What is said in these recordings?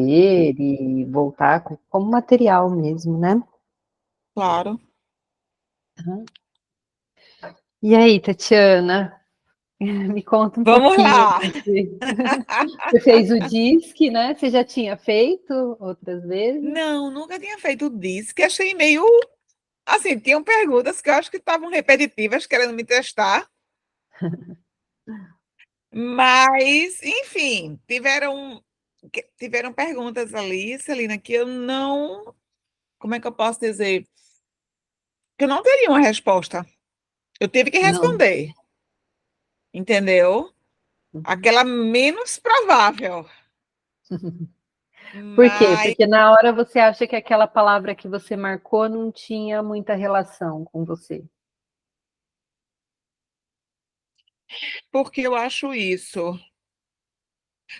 rever e voltar como material mesmo, né? Claro. E aí, Tatiana, me conta um Vamos pouquinho. lá. Você fez o DISC, né? Você já tinha feito outras vezes? Não, nunca tinha feito disso, que achei meio. Assim, tinham perguntas que eu acho que estavam repetitivas, querendo me testar. Mas, enfim, tiveram perguntas ali, Celina, que eu não. Como é que eu posso dizer? Que eu não teria uma resposta. Eu tive que Não. responder, entendeu? Aquela menos provável. Por quê? Mas Porque na hora você acha que aquela palavra que você marcou não tinha muita relação com você. porque eu acho isso?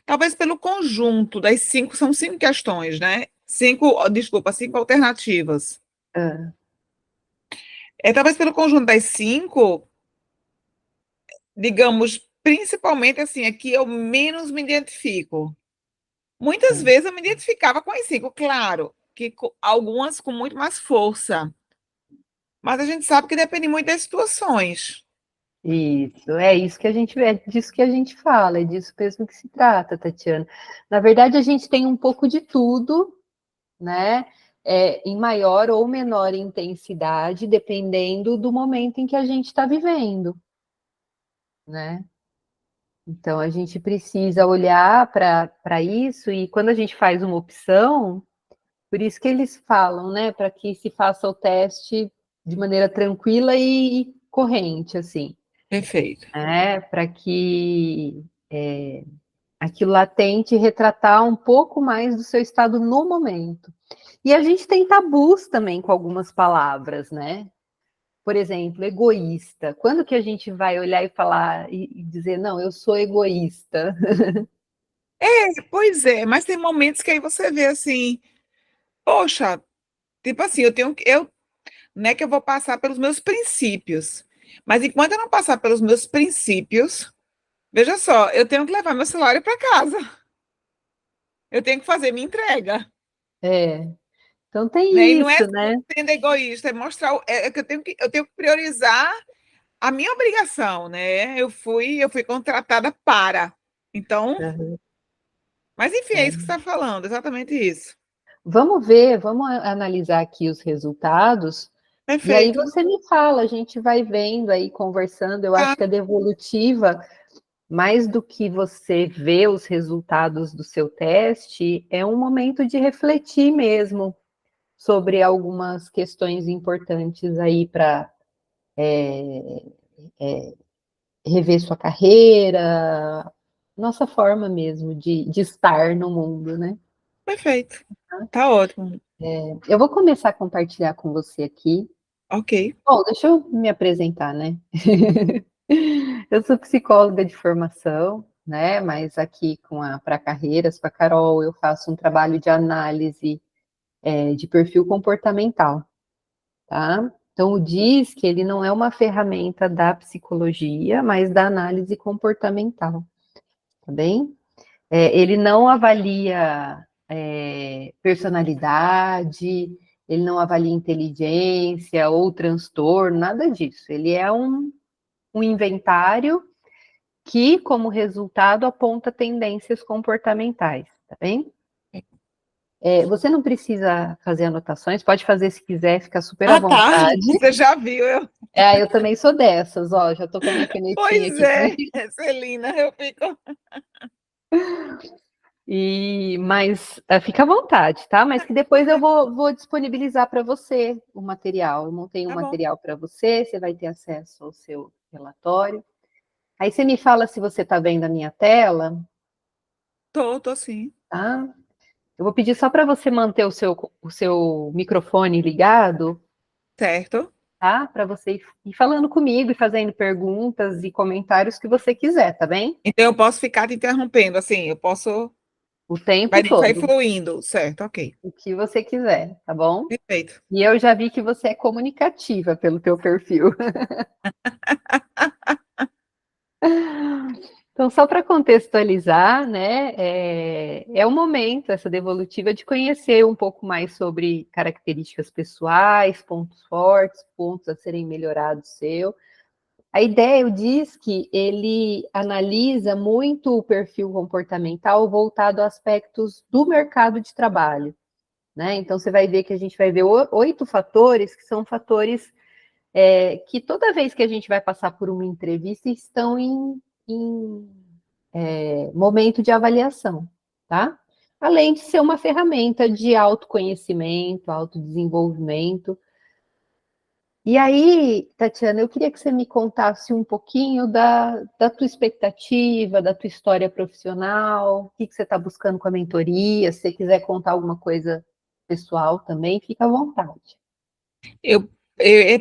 Talvez pelo conjunto das cinco, são cinco questões, né? Cinco alternativas. Ah, Talvez pelo conjunto das cinco, digamos, principalmente assim, é que eu menos me identifico. Muitas tá. vezes eu me identificava com as cinco, claro, que algumas com muito mais força, mas a gente sabe que depende muito das situações. Isso, é isso que a gente vê, é disso que a gente fala, é disso mesmo que se trata, Tatiana. Na verdade, a gente tem um pouco de tudo, né? Em maior ou menor intensidade, dependendo do momento em que a gente está vivendo, né? Então, a gente precisa olhar para isso, e quando a gente faz uma opção, por isso que eles falam, né, para que se faça o teste de maneira tranquila e corrente, assim, Perfeito. né, para que aquilo lá tente retratar um pouco mais do seu estado no momento. E a gente tem tabus também com algumas palavras, né? Por exemplo, egoísta. Quando que a gente vai olhar e falar e dizer, não, eu sou egoísta? Pois é, mas tem momentos que aí você vê assim, poxa, tipo assim, não é que eu vou passar pelos meus princípios, mas enquanto eu não passar pelos meus princípios, veja só, eu tenho que levar meu salário para casa, eu tenho que fazer minha entrega, É, então né? E tem não é isso, né? sendo egoísta, é mostrar, é que eu tenho que priorizar a minha obrigação, né? Eu fui contratada para. Então, Uhum. mas enfim, é É. isso que você está falando, exatamente isso. Vamos ver, vamos analisar aqui os resultados, e aí Perfeito. você me fala, a gente vai vendo aí, conversando. Eu Tá, acho que a devolutiva, mais do que você ver os resultados do seu teste, é um momento de refletir mesmo sobre algumas questões importantes aí para rever sua carreira, nossa forma mesmo de estar no mundo, né? perfeito. Tá ótimo. Eu vou começar a compartilhar com você aqui. Ok. Bom, deixa eu me apresentar, né? Eu sou psicóloga de formação, né? Mas aqui para carreiras, com a Carol, eu faço um trabalho de análise de perfil comportamental, tá? Então, o DISC, ele não é uma ferramenta da psicologia, mas da análise comportamental, tá bem? Ele não avalia personalidade, ele não avalia inteligência ou transtorno, nada disso. Ele é um inventário que, como resultado, aponta tendências comportamentais, tá bem? Você não precisa fazer anotações, pode fazer se quiser, fica super à Ah, tá. vontade. Você já viu, Eu também sou dessas, ó, já tô com a minha canetinha Pois aqui também. é, Celina, eu fico. Mas fica à vontade, tá? Mas que depois eu vou disponibilizar para você o material. Eu montei um Tá bom. material para você, você vai ter acesso ao seu relatório. Aí você me fala se você está vendo a minha tela, Tô sim. tá? Eu vou pedir só para você manter o seu microfone ligado, Certo. tá? Para você ir falando comigo e fazendo perguntas e comentários que você quiser, tá bem? Então eu posso ficar te interrompendo, assim, eu posso. O tempo Vai todo, fluindo, certo, ok. o que você quiser, tá bom? Perfeito. E eu já vi que você é comunicativa pelo teu perfil. Então, só para contextualizar, né, é o momento, essa devolutiva, de conhecer um pouco mais sobre características pessoais, pontos fortes, pontos a serem melhorados seu. A ideia, o DISC, ele analisa muito o perfil comportamental voltado a aspectos do mercado de trabalho, né? Então, você vai ver que a gente vai ver 8 fatores, que são fatores que toda vez que a gente vai passar por uma entrevista estão em momento de avaliação, tá? Além de ser uma ferramenta de autoconhecimento, autodesenvolvimento. E aí, Tatiana, eu queria que você me contasse um pouquinho da tua expectativa, da tua história profissional, o que você está buscando com a mentoria, se você quiser contar alguma coisa pessoal também, fica à vontade. Eu,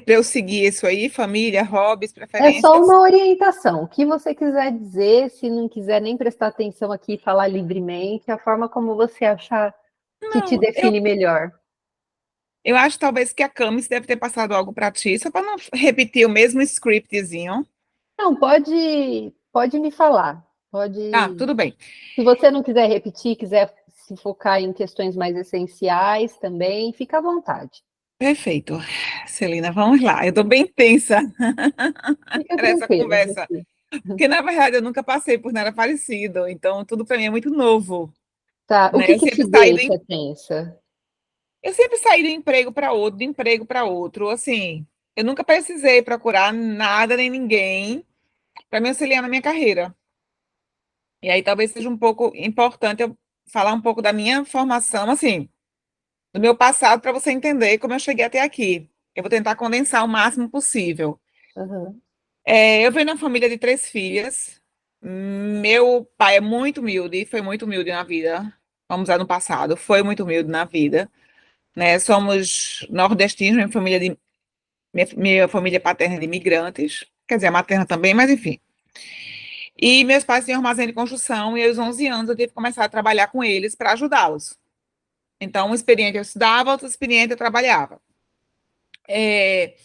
para eu seguir isso aí, família, hobbies, É só preferências. uma orientação. O que você quiser dizer, se não quiser nem prestar atenção aqui e falar livremente, a forma como você achar que te Não, define melhor. eu acho talvez que a Camis deve ter passado algo para ti, só para não repetir o mesmo scriptzinho. Não, pode me falar. Tá, Pode. tudo bem. Se você não quiser repetir, quiser se focar em questões mais essenciais também, fica à vontade. Perfeito. Celina, vamos lá. Eu estou bem tensa Fica para essa tranquila. conversa, porque na verdade eu nunca passei por nada parecido, então tudo para mim é muito novo, Tá. O né? que que te deixa tensa? Eu sempre saí de emprego para outro, de emprego para outro, assim. Eu nunca precisei procurar nada nem ninguém para me auxiliar na minha carreira. E aí talvez seja um pouco importante eu falar um pouco da minha formação, assim, do meu passado para você entender como eu cheguei até aqui. Eu vou tentar condensar o máximo possível. Uhum, Eu venho de uma família de 3 filhas. Meu pai é muito humilde, foi muito humilde na vida. Vamos usar no passado, foi muito humilde na vida, né? Somos nordestinos, minha família paterna é de imigrantes, quer dizer, a materna também, mas enfim. E meus pais tinham armazém de construção e aos 11 anos eu tive que começar a trabalhar com eles para ajudá-los. Então, um experiente eu estudava, outro experiente eu trabalhava. É,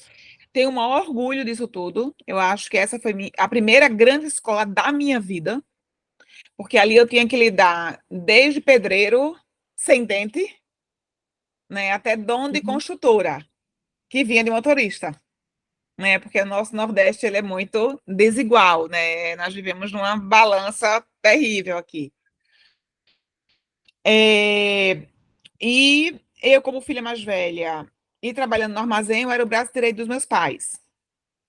Tenho o maior orgulho disso tudo. Eu acho que essa foi a primeira grande escola da minha vida, porque ali eu tinha que lidar desde pedreiro sem dente, né, até dono de uhum, construtora, que vinha de motorista, né, porque o nosso Nordeste ele é muito desigual, né? Nós vivemos numa balança terrível aqui. É, E eu, como filha mais velha e trabalhando no armazém, eu era o braço direito dos meus pais.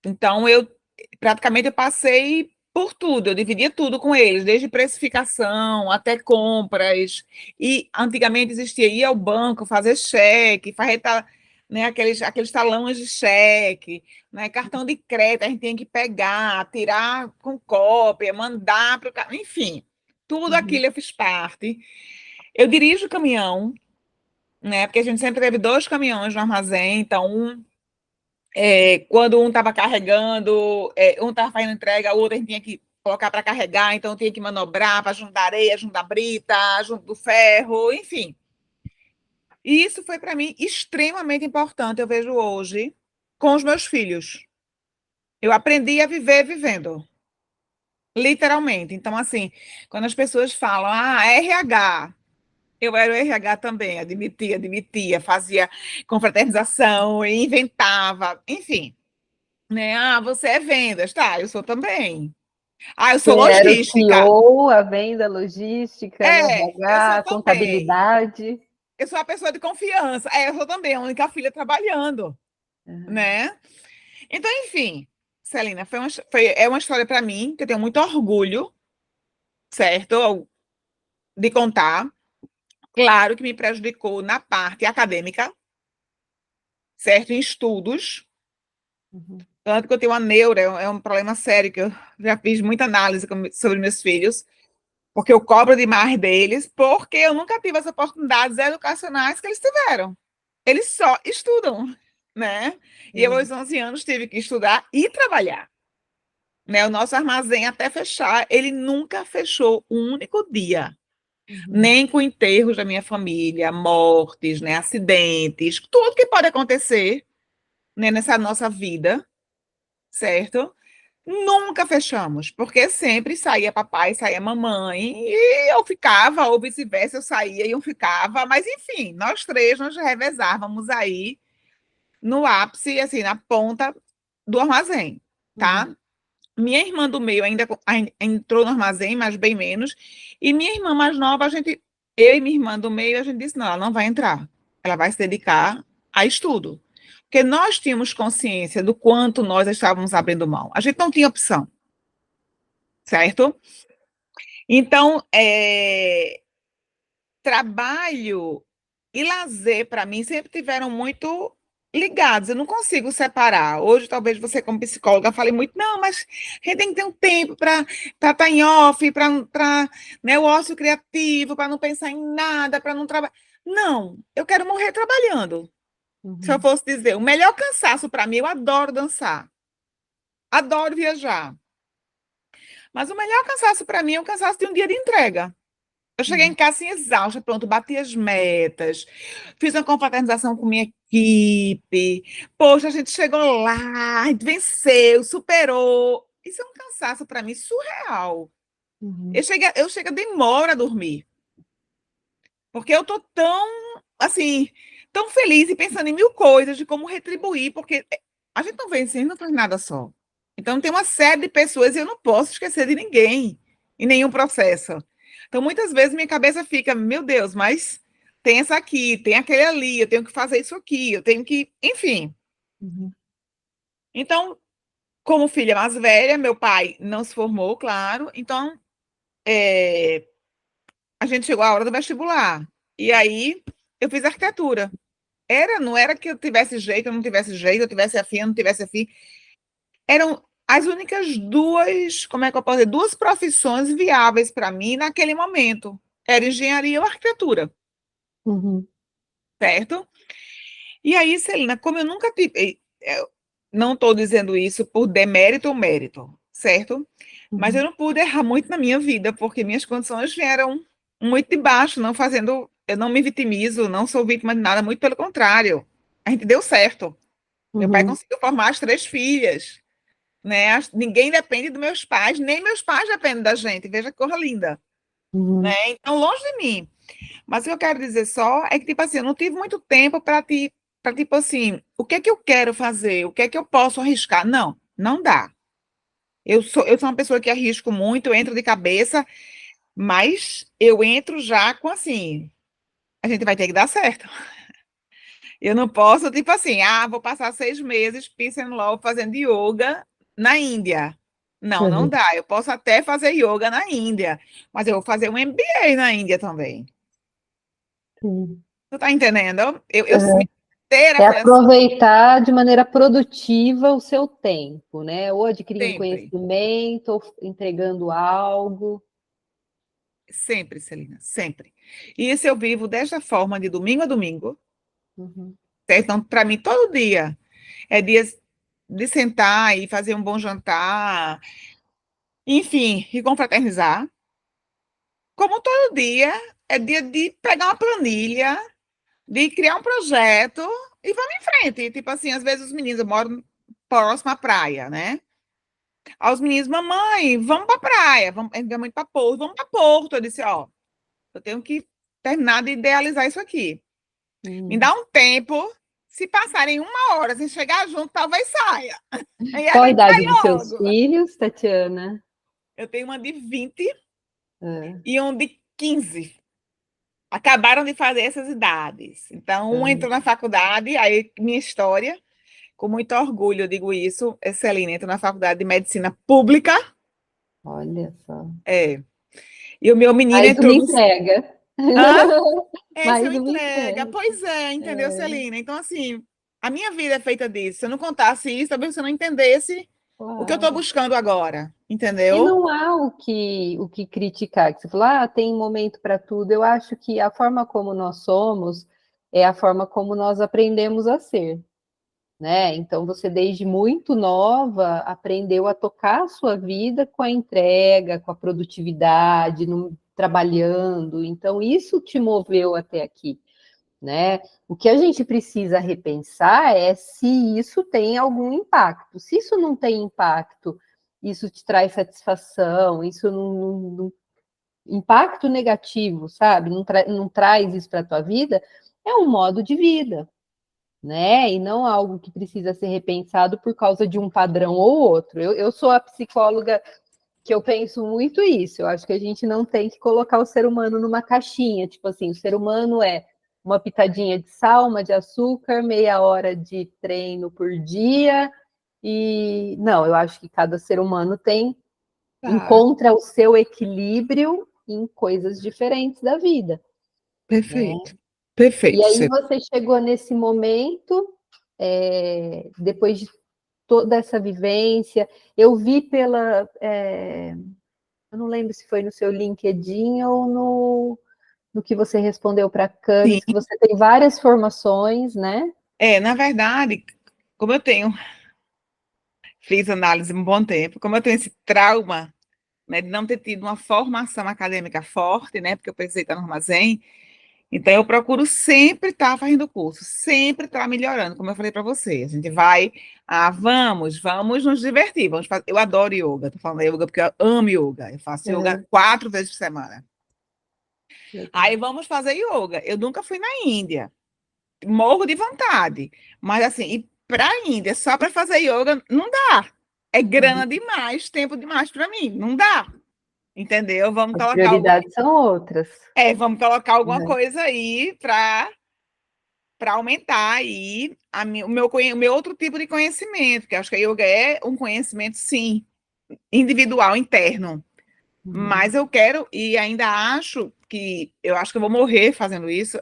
Então, eu praticamente eu passei por tudo, eu dividia tudo com eles, desde precificação até compras. E antigamente existia ir ao banco, fazer cheque, fazer né, aqueles talões de cheque, né, cartão de crédito, a gente tinha que pegar, tirar com cópia, mandar para o cara, enfim, tudo uhum, aquilo eu fiz parte. Eu dirijo caminhão, né? Porque a gente sempre teve 2 caminhões no armazém, então quando um estava carregando, um estava fazendo entrega, o outro a gente tinha que colocar para carregar, então tinha que manobrar para juntar areia, juntar brita, junto do ferro, enfim. E isso foi para mim extremamente importante, eu vejo hoje, com os meus filhos. Eu aprendi a viver vivendo, literalmente. Então, assim, quando as pessoas falam, RH, eu era o RH também, admitia, fazia confraternização, inventava, enfim, né? Você é vendas, tá? Eu sou também. Eu sou você era o logística. CEO, a venda, a logística, né, Eu RH, sou a também. contabilidade. Eu sou a pessoa de confiança. Eu sou também a única filha trabalhando, Uhum, né? Então, enfim, Celina, é uma história para mim que eu tenho muito orgulho, certo? De contar. Claro que me prejudicou na parte acadêmica, certo? Em estudos. uhum, Tanto que eu tenho uma neura, é um problema sério, que eu já fiz muita análise sobre meus filhos, porque eu cobro demais deles, porque eu nunca tive as oportunidades educacionais que eles tiveram. Eles só estudam, né? E eu, aos uhum, 11 anos, tive que estudar e trabalhar. Né? O nosso armazém, até fechar, ele nunca fechou um único dia, uhum, nem com enterros da minha família, mortes, né? Acidentes, tudo que pode acontecer, né? Nessa nossa vida, certo? Nunca fechamos, porque sempre saía papai, saía mamãe, e eu ficava, ou vice-versa, eu saía e eu ficava, mas enfim, nós três nos revezávamos aí no ápice, assim, na ponta do armazém, tá? Uhum. Minha irmã do meio ainda entrou no armazém, mas bem menos, e minha irmã mais nova, eu e minha irmã do meio, a gente disse, não, ela não vai entrar, ela vai se dedicar a estudo. Porque nós tínhamos consciência do quanto nós estávamos abrindo mão. A gente não tinha opção, certo? Então, trabalho e lazer, para mim, sempre tiveram muito ligados. Eu não consigo separar. Hoje, talvez você, como psicóloga, fale muito, não, mas a gente tem que ter um tempo para estar em off, para né, o ócio criativo, para não pensar em nada, para não trabalhar. Não, eu quero morrer trabalhando. Se eu Uhum. fosse dizer, o melhor cansaço para mim, eu adoro dançar, adoro viajar. Mas o melhor cansaço para mim é o cansaço de um dia de entrega. Eu cheguei em Uhum. casa assim, exausta, pronto, bati as metas, fiz uma confraternização com minha equipe. Poxa, a gente chegou lá, a gente venceu, superou. Isso é um cansaço para mim surreal. Uhum. Eu chego, demora a dormir, porque eu tô tão, assim, tão feliz e pensando em mil coisas de como retribuir, porque a gente não vence, a gente não faz nada só. Então tem uma série de pessoas e eu não posso esquecer de ninguém em nenhum processo. Então muitas vezes minha cabeça fica, meu Deus, mas tem essa aqui, tem aquele ali, eu tenho que fazer isso aqui, eu tenho que, enfim. Uhum. Então, como filha mais velha, meu pai não se formou, claro. Então, é, a gente chegou à hora do vestibular. E aí eu fiz arquitetura. Não era que eu tivesse jeito, eu não tivesse jeito, eu tivesse afim, eu não tivesse afim. Eram as únicas duas, como é que eu posso dizer, duas profissões viáveis para mim naquele momento. Era engenharia ou arquitetura, Uhum. certo? E aí, Celina, como eu nunca tive, eu não estou dizendo isso por demérito ou mérito, certo? Mas eu Uhum. não pude errar muito na minha vida, porque minhas condições vieram muito de baixo, não fazendo, eu não me vitimizo, não sou vítima de nada, muito pelo contrário. A gente deu certo. Meu pai Uhum. conseguiu formar as três filhas, né? Ninguém depende dos meus pais, nem meus pais dependem da gente. Veja que coisa linda, né? Uhum. Então, longe de mim. Mas o que eu quero dizer só é que, tipo assim, eu não tive muito tempo para, tipo assim, o que é que eu quero fazer? O que é que eu posso arriscar? Não, não dá. Eu sou uma pessoa que arrisco muito, eu entro de cabeça, mas eu entro já com assim, a gente vai ter que dar certo. Eu não posso, tipo assim, vou passar 6 meses peace and love fazendo yoga na Índia. Não, não Uhum. dá. Eu posso até fazer yoga na Índia, mas eu vou fazer um MBA na Índia também. Sim. Tu tá entendendo? Uhum. Minha inteira É foi assim, aproveitar de maneira produtiva o seu tempo, né? Ou adquirindo sempre, conhecimento, ou entregando algo. sempre, Celina, sempre. E isso eu vivo desta forma, de domingo a domingo, Uhum. certo? Então, para mim, todo dia é dia de sentar e fazer um bom jantar, enfim, e confraternizar. Como todo dia, é dia de pegar uma planilha, de criar um projeto e vamos em frente. Tipo assim, às vezes os meninos, eu moro próximo à praia, né? Aos meninos, mamãe, vamos para praia, vamos, a gente vai muito para Porto, vamos para Porto. Eu disse, ó, eu tenho que terminar de idealizar isso aqui. Me Uhum. dá um tempo, se passarem 1 hora sem chegar junto, talvez saia. Aí a Qual a gente sai idade dos seus logo. filhos, Tatiana? Eu tenho uma de 20 Ah, e um de 15. Acabaram de fazer essas idades. Então, um ah, entrou na faculdade, aí minha história, com muito orgulho eu digo isso, Celina entrou na faculdade de medicina pública, olha só. é, e o meu menino Mais uma entrou no... entrega. Hã? Essa eu Mais uma entrega. entrega. Pois é, entendeu, É, Celina? Então, assim, a minha vida é feita disso. Se eu não contasse isso, talvez você não entendesse o que eu estou claro. buscando agora, E entendeu? não há o que criticar, que você falou, tem momento para tudo. Eu acho que a forma como nós somos é a forma como nós aprendemos a ser, né? Então você desde muito nova aprendeu a tocar a sua vida com a entrega, com a produtividade, trabalhando. Então isso te moveu até aqui, né? O que a gente precisa repensar é se isso tem algum impacto. Se isso não tem impacto isso te traz satisfação, isso não impacto negativo, sabe? Não traz isso para a tua vida, é um modo de vida, né? E não algo que precisa ser repensado por causa de um padrão ou outro. Eu sou a psicóloga que eu penso muito isso. Eu acho que a gente não tem que colocar o ser humano numa caixinha, tipo assim, o ser humano é uma pitadinha de sal, uma de açúcar, meia hora de treino por dia. E não, eu acho que cada ser humano Tá, encontra o seu equilíbrio em coisas diferentes da vida, né? perfeito. E Perfeito, aí Celina. você chegou nesse momento, depois de toda essa vivência, eu vi eu não lembro se foi no seu LinkedIn ou no que você respondeu para a Sim. Camis, que você tem várias formações, né? Na verdade, como eu fiz análise um bom tempo, como eu tenho esse trauma, né, de não ter tido uma formação acadêmica forte, né, porque eu precisei estar no armazém, então eu procuro sempre estar fazendo curso, sempre estar melhorando, como eu falei para você. A gente vai, vamos nos divertir, vamos fazer. Eu adoro yoga, tô falando yoga porque eu amo yoga, eu faço yoga Uhum. 4 vezes por semana. Aí vamos fazer yoga. Eu nunca fui na Índia, morro de vontade, mas assim, ir para a Índia só para fazer yoga não dá. É grana Uhum. demais, tempo demais para mim, não dá. Entendeu? As prioridades são outras. Vamos colocar alguma Uhum. coisa aí para aumentar aí o meu outro tipo de conhecimento, que eu acho que a yoga é um conhecimento, sim, individual, interno. Uhum. Mas eu quero, e ainda acho que eu acho que eu vou morrer fazendo isso,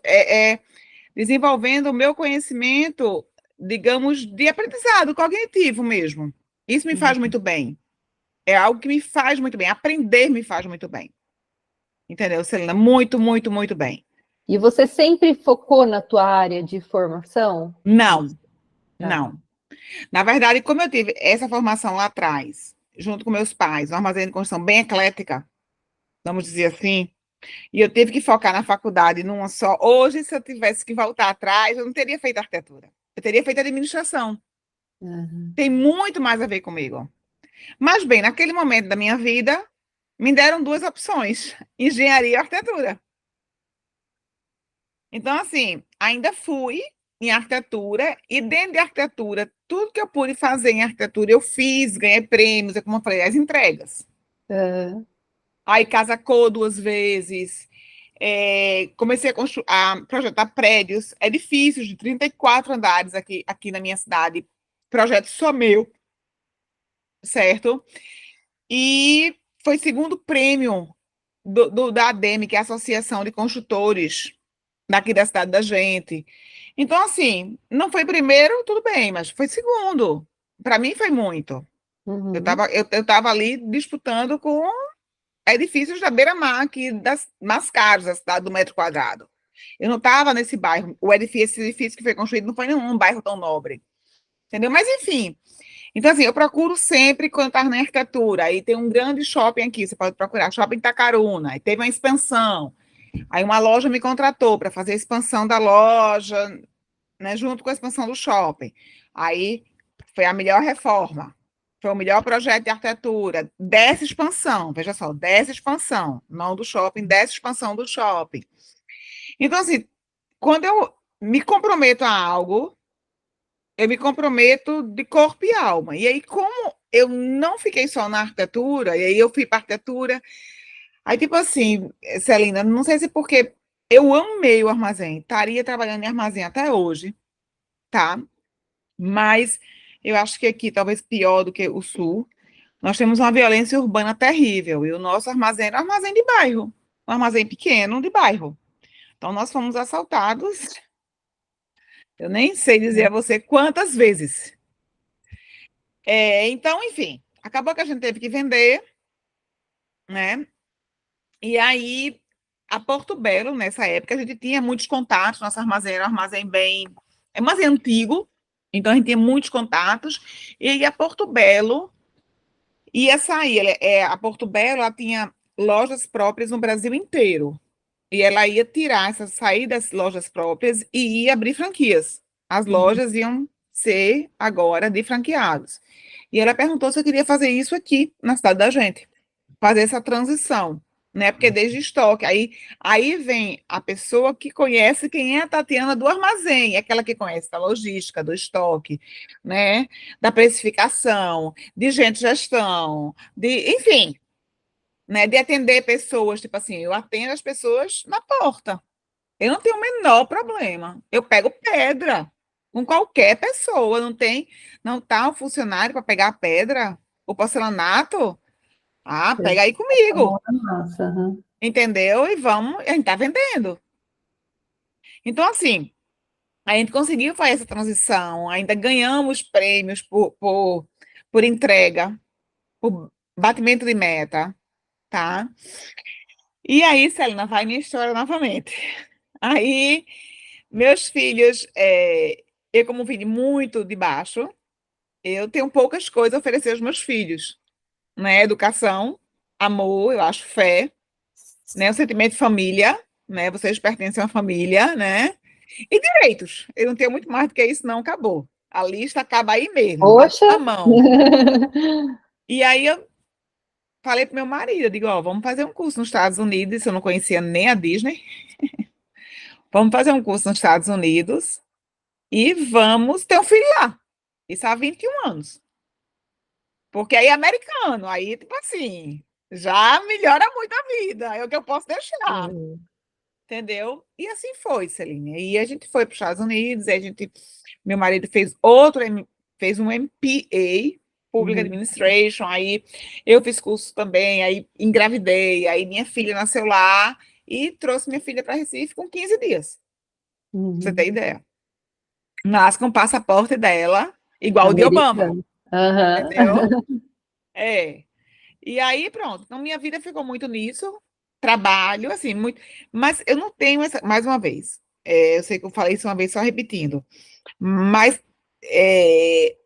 desenvolvendo o meu conhecimento, digamos, de aprendizado cognitivo mesmo. Isso me faz Uhum. muito bem. É algo que me faz muito bem. Aprender me faz muito bem. Entendeu, Celina? Muito, muito, muito bem. E você sempre focou na tua área de formação? Não, Tá. não. Na verdade, como eu tive essa formação lá atrás, junto com meus pais, um armazém de construção bem eclética, vamos dizer assim, e eu tive que focar na faculdade numa só. Hoje, se eu tivesse que voltar atrás, eu não teria feito arquitetura. Eu teria feito administração. Uhum. Tem muito mais a ver comigo. Mas, bem, naquele momento da minha vida, me deram duas opções: engenharia e arquitetura. Então, assim, ainda fui em arquitetura, e dentro de arquitetura, tudo que eu pude fazer em arquitetura, eu fiz, ganhei prêmios, como eu falei, as entregas. Uhum. Aí, Casa Cor 2 vezes, comecei a projetar prédios, edifícios de 34 andares aqui na minha cidade, projeto só meu, certo? E foi segundo prêmio da ADEME, que é a Associação de Construtores daqui da cidade da gente. Então, assim, não foi primeiro, tudo bem, mas foi segundo. Para mim foi muito. Eu Uhum. estava eu tava ali disputando com edifícios da beira-mar, aqui das mais caros da cidade do metro quadrado. Eu não estava nesse bairro. Esse edifício que foi construído não foi nenhum bairro tão nobre. Entendeu? Mas, enfim. Então, assim, eu procuro sempre quando estava na arquitetura. Aí tem um grande shopping aqui, você pode procurar, Shopping Itacaruna. Aí teve uma expansão. Aí uma loja me contratou para fazer a expansão da loja, né, junto com a expansão do shopping. Aí foi a melhor reforma, foi o melhor projeto de arquitetura dessa expansão, veja só, dessa expansão, não do shopping, dessa expansão do shopping. Então, assim, quando eu me comprometo a algo, eu me comprometo de corpo e alma. E aí, como eu não fiquei só na arquitetura, e aí eu fui para arquitetura, aí, tipo assim, Celina, não sei se porque eu amei o armazém, estaria trabalhando em armazém até hoje, tá? Mas eu acho que aqui, talvez pior do que o sul, nós temos uma violência urbana terrível. E o nosso armazém era um armazém de bairro, um armazém pequeno de bairro. Então, nós fomos assaltados, eu nem sei dizer a você quantas vezes. Então, enfim, acabou que a gente teve que vender, né? E aí, a Porto Belo, nessa época, a gente tinha muitos contatos, nosso armazém era um armazém é um armazém antigo, então a gente tinha muitos contatos, e aí a Porto Belo ia sair, a Porto Belo, ela tinha lojas próprias no Brasil inteiro, e ela ia sair das lojas próprias e ia abrir franquias. As Uhum. lojas iam ser agora de franqueados. E ela perguntou se eu queria fazer isso aqui, na cidade da gente, fazer essa transição, né? Porque desde estoque, aí vem a pessoa que conhece quem é a Tatiana do armazém, aquela que conhece da logística, do estoque, né? Da precificação, de gente gestão, enfim, né? De atender pessoas, tipo assim, eu atendo as pessoas na porta. Eu não tenho o menor problema. Eu pego pedra com qualquer pessoa, não tá um funcionário para pegar a pedra, o porcelanato. Ah, Você pega aí a mão comigo, na massa. Aham. entendeu? E vamos, a gente tá vendendo. Então, assim, a gente conseguiu fazer essa transição, ainda ganhamos prêmios por entrega, por batimento de meta, tá? E aí, Celina, vai minha história novamente. Aí, meus filhos, eu como vim muito de baixo, eu tenho poucas coisas a oferecer aos meus filhos, né? Educação, amor, eu acho fé, né? O sentimento de família, né? Vocês pertencem a uma família, né? E direitos. Eu não tenho muito mais do que isso, não, acabou. A lista acaba aí mesmo, bate Poxa! a mão. E aí eu falei pro meu marido, eu digo, ó, vamos fazer um curso nos Estados Unidos, isso eu não conhecia nem a Disney. Vamos fazer um curso nos Estados Unidos e vamos ter um filho lá. Isso há 21 anos. Porque aí é americano, aí, tipo assim, já melhora muito a vida, é o que eu posso deixar. Uhum. Entendeu? E assim foi, Celine. E a gente foi para os Estados Unidos, meu marido fez um MPA, Public Uhum. Administration, aí eu fiz curso também, aí engravidei, aí minha filha nasceu lá e trouxe minha filha para Recife com 15 dias, pra você ter Uhum. ideia. Mas com o passaporte dela, igual o de Obama, Americano. Aham. entendeu? É. E aí, pronto. Então, minha vida ficou muito nisso. Trabalho, assim, muito. Mas eu não tenho essa. Mais uma vez, eu sei que eu falei isso uma vez só repetindo, mas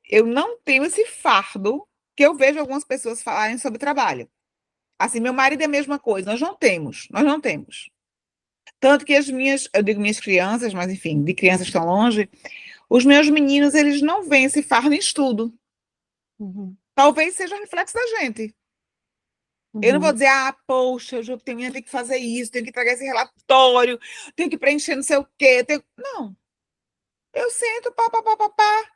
eu não tenho esse fardo que eu vejo algumas pessoas falarem sobre trabalho. Assim, meu marido é a mesma coisa. Nós não temos. Tanto que eu digo minhas crianças, mas enfim, de crianças tão longe, os meus meninos, eles não veem esse fardo em estudo. Uhum. Talvez seja reflexo da gente. Eu não vou Uhum. dizer, poxa, eu tenho que fazer isso, tenho que entregar esse relatório, tenho que preencher não sei o quê. Não, eu sento, pá, pá, pá, pá, pá.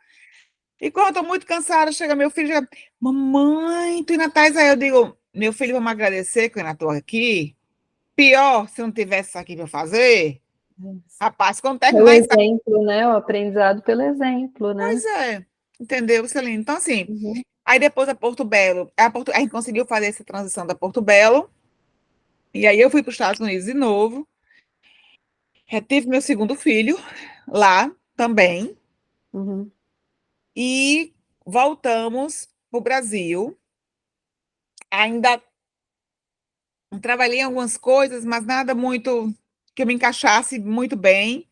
E quando eu tô muito cansada, chega meu filho, chega, mamãe, tu ainda estás aí? Eu digo, meu filho, vamos agradecer que eu ainda estou aqui. Pior, se eu não tivesse isso aqui para fazer, rapaz, quando É o terminar isso, exemplo, né? O aprendizado pelo exemplo, né? pois é, entendeu, Celina? Então, assim, Uhum. aí depois a Porto Belo, a gente conseguiu fazer essa transição da Porto Belo, e aí eu fui para os Estados Unidos de novo. Tive meu segundo filho lá também Uhum. e voltamos para o Brasil. Ainda trabalhei em algumas coisas, mas nada muito que eu me encaixasse muito bem.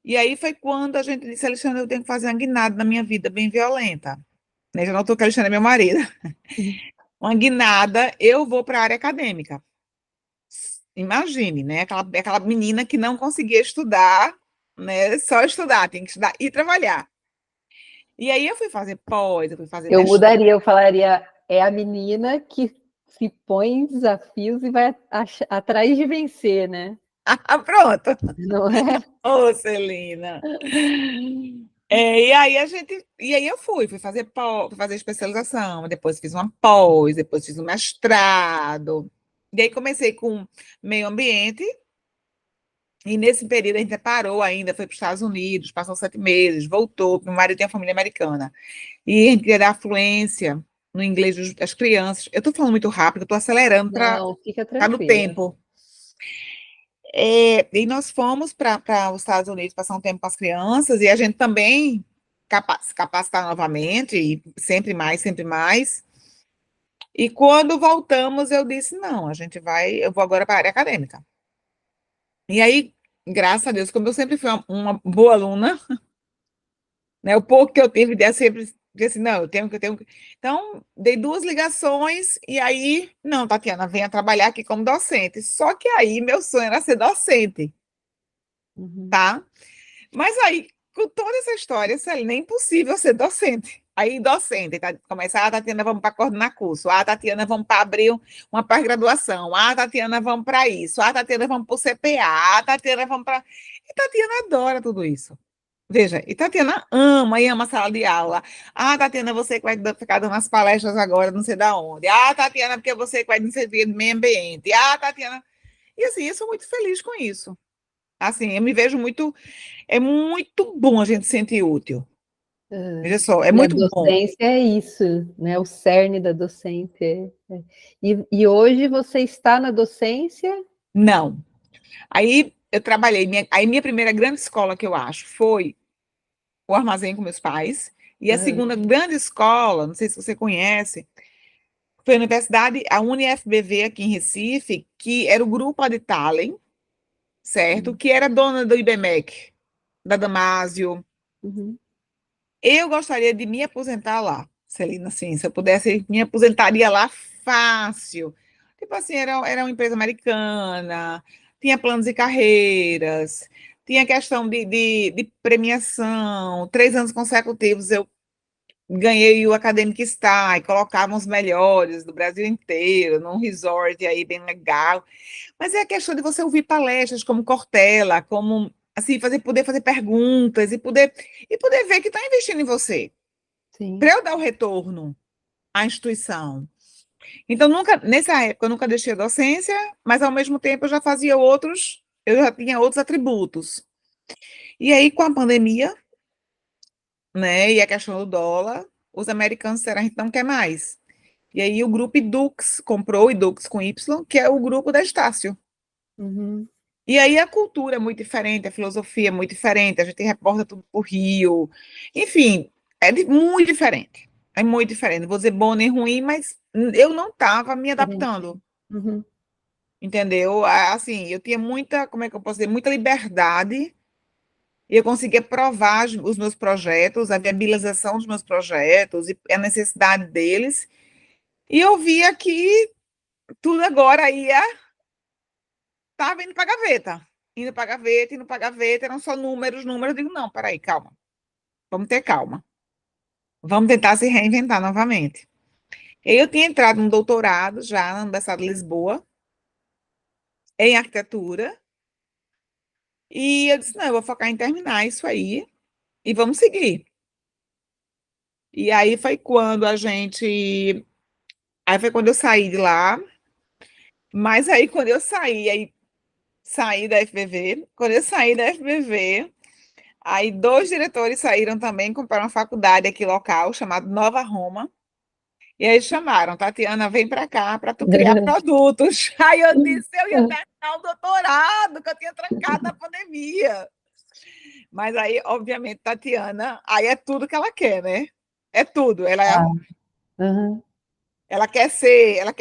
E aí foi quando a gente disse, Alexandre, eu tenho que fazer uma guinada na minha vida bem violenta. Né? Já não estou que Alexandre é meu marido. Uhum. Uma guinada, eu vou para a área acadêmica. Imagine, né? Aquela menina que não conseguia estudar, né? Só estudar, tem que estudar e trabalhar. E aí eu fui fazer pós, eu fui fazer Eu mestrado. mudaria, eu falaria, é a menina que se põe em desafios e vai atrás de vencer, né? Pronto. Não é? Ô, Celina. E aí eu fui fazer fui fazer especialização, depois fiz uma pós, depois fiz um mestrado. E aí comecei com meio ambiente, e nesse período a gente parou ainda, foi para os Estados Unidos, passou 7 meses, voltou, meu marido tem uma família americana. E a gente queria dar fluência no inglês das crianças. Eu estou falando muito rápido, estou acelerando para Não, fica estar no tranquila. tempo. E nós fomos para os Estados Unidos passar um tempo com as crianças, e a gente também se capacitar novamente, e sempre mais, sempre mais. E quando voltamos, eu disse: não, eu vou agora para a área acadêmica. E aí, graças a Deus, como eu sempre fui uma boa aluna, né, o pouco que eu tive, eu sempre disse: não, eu tenho que. Então, dei 2 ligações, e aí, não, Tatiana, venha trabalhar aqui como docente. Só que aí, meu sonho era ser docente, Uhum. tá? Mas aí com toda essa história, Célia, nem possível ser docente. Aí, docente, tá, começa, Tatiana, vamos para coordenar curso. Tatiana, vamos para abrir uma pós-graduação. Tatiana, vamos para isso. Tatiana, vamos para o CPA. Tatiana, vamos para... E Tatiana adora tudo isso. Veja, e Tatiana ama e ama a sala de aula. Tatiana, você que vai ficar dando as palestras agora, não sei da onde. Tatiana, porque você que vai servir do meio ambiente. Tatiana... E assim, eu sou muito feliz com isso. Assim, eu me vejo muito... É muito bom a gente se sentir útil. Veja só, é E a muito bom. docência é isso, né? O cerne da docência. E hoje você está na docência? Não. Aí eu trabalhei, aí minha primeira grande escola que eu acho foi o Armazém com meus pais, e a segunda grande escola, não sei se você conhece, foi a Universidade, a UniFBV aqui em Recife, que era o grupo Adtalem, certo? Que era dona do IBMEC, da Damásio. Uhum. Eu gostaria de me aposentar lá, Celina, assim, se eu pudesse, me aposentaria lá fácil. Tipo assim, era uma empresa americana, tinha planos de carreiras, tinha questão de premiação, 3 anos consecutivos eu ganhei o Academic Star, e colocavam os melhores do Brasil inteiro, num resort aí bem legal. Mas é a questão de você ouvir palestras como Cortella, como assim, poder fazer perguntas e poder ver que está investindo em você, Sim. para eu dar o retorno à instituição. Então, nessa época, eu nunca deixei a docência, mas ao mesmo tempo eu já tinha outros atributos. E aí, com a pandemia, né, e a questão do dólar, os americanos disseram, a gente não quer mais. E aí o grupo Edux comprou, Edux com Y, que é o grupo da Estácio. Uhum. E aí a cultura é muito diferente, a filosofia é muito diferente, a gente reporta tudo por Rio. Enfim, muito diferente. É muito diferente. Não vou dizer bom nem ruim, mas eu não estava me adaptando, Uhum. entendeu? Assim, eu tinha muita, como é que eu posso dizer, muita liberdade e eu conseguia provar os meus projetos, a viabilização dos meus projetos e a necessidade deles. E eu via que tudo agora ia estava indo para a gaveta, indo para a gaveta, indo para a gaveta, eram só números, números. Eu digo, não, peraí, calma, vamos ter calma, vamos tentar se reinventar novamente. Eu tinha entrado no doutorado já na Universidade de Lisboa, em arquitetura, e eu disse, não, eu vou focar em terminar isso aí e vamos seguir. E aí foi quando eu saí de lá, mas aí quando eu saí da FBV, quando eu saí da FBV, aí 2 diretores saíram também, compraram uma faculdade aqui local, chamada Nova Roma, e aí chamaram, Tatiana, vem para cá para tu criar produtos. Aí eu disse, eu ia terminar o doutorado, que eu tinha trancado na pandemia. Mas aí, obviamente, Tatiana, aí é tudo que ela quer, né? É tudo. Uhum. Ela quer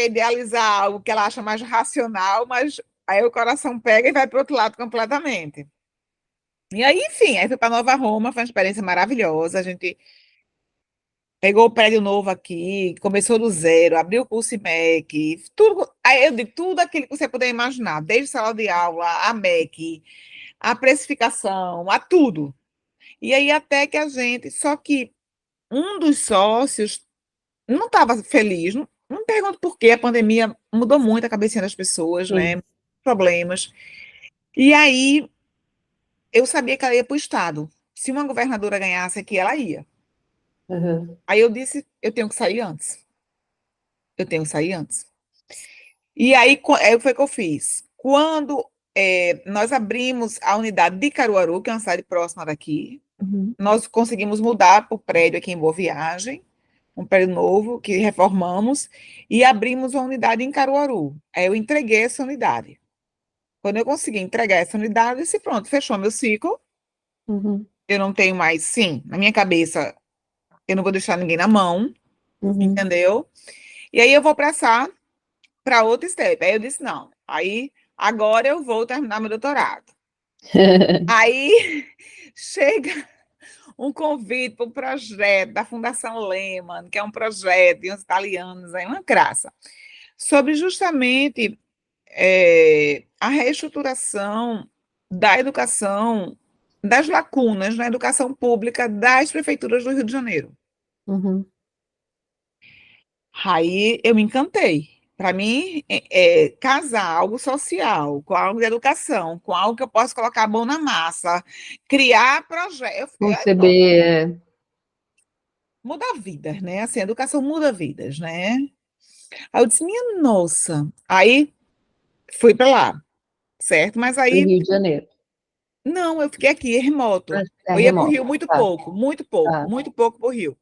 idealizar algo que ela acha mais racional, mas aí o coração pega e vai para o outro lado completamente. E aí, enfim, aí fui para Nova Roma, foi uma experiência maravilhosa. A gente pegou o prédio novo aqui, começou do zero, abriu o curso IMEC, tudo, aí eu digo, tudo aquilo que você puder imaginar, desde sala de aula, a MEC, a precificação, a tudo. E aí até que só que um dos sócios não estava feliz, não me pergunto por quê, a pandemia mudou muito a cabecinha das pessoas, Sim. né? Problemas. E aí eu sabia que ela ia para o Estado. Se uma governadora ganhasse aqui, ela ia. Uhum. Aí eu disse, eu tenho que sair antes. Eu tenho que sair antes. E aí foi o que eu fiz. Quando nós abrimos a unidade de Caruaru, que é uma cidade próxima daqui, Uhum. nós conseguimos mudar para o prédio aqui em Boa Viagem, um prédio novo que reformamos, e abrimos uma unidade em Caruaru. Aí eu entreguei essa unidade. Quando eu consegui entregar essa unidade, eu disse, pronto, fechou meu ciclo, Uhum. eu não tenho mais, sim, na minha cabeça, eu não vou deixar ninguém na mão, Uhum. entendeu? E aí eu vou passar para outro step. Aí eu disse, não, aí agora eu vou terminar meu doutorado. Aí chega um convite para um projeto da Fundação Lehman, que é um projeto de uns italianos, aí uma graça, sobre justamente a reestruturação da educação das lacunas na educação pública das prefeituras do Rio de Janeiro. Uhum. Aí eu me encantei. Para mim, casar algo social com algo de educação, com algo que eu posso colocar a mão na massa, criar projetos, Conceber. muda vidas, né? Assim, a educação muda vidas, né? Aí eu disse, minha nossa. Aí fui para lá, certo? Mas Do aí, Rio de Janeiro. não, eu fiquei aqui, remoto. É Eu ia para o remoto. Rio muito Tá, pouco, muito pouco, tá. muito pouco para o Rio.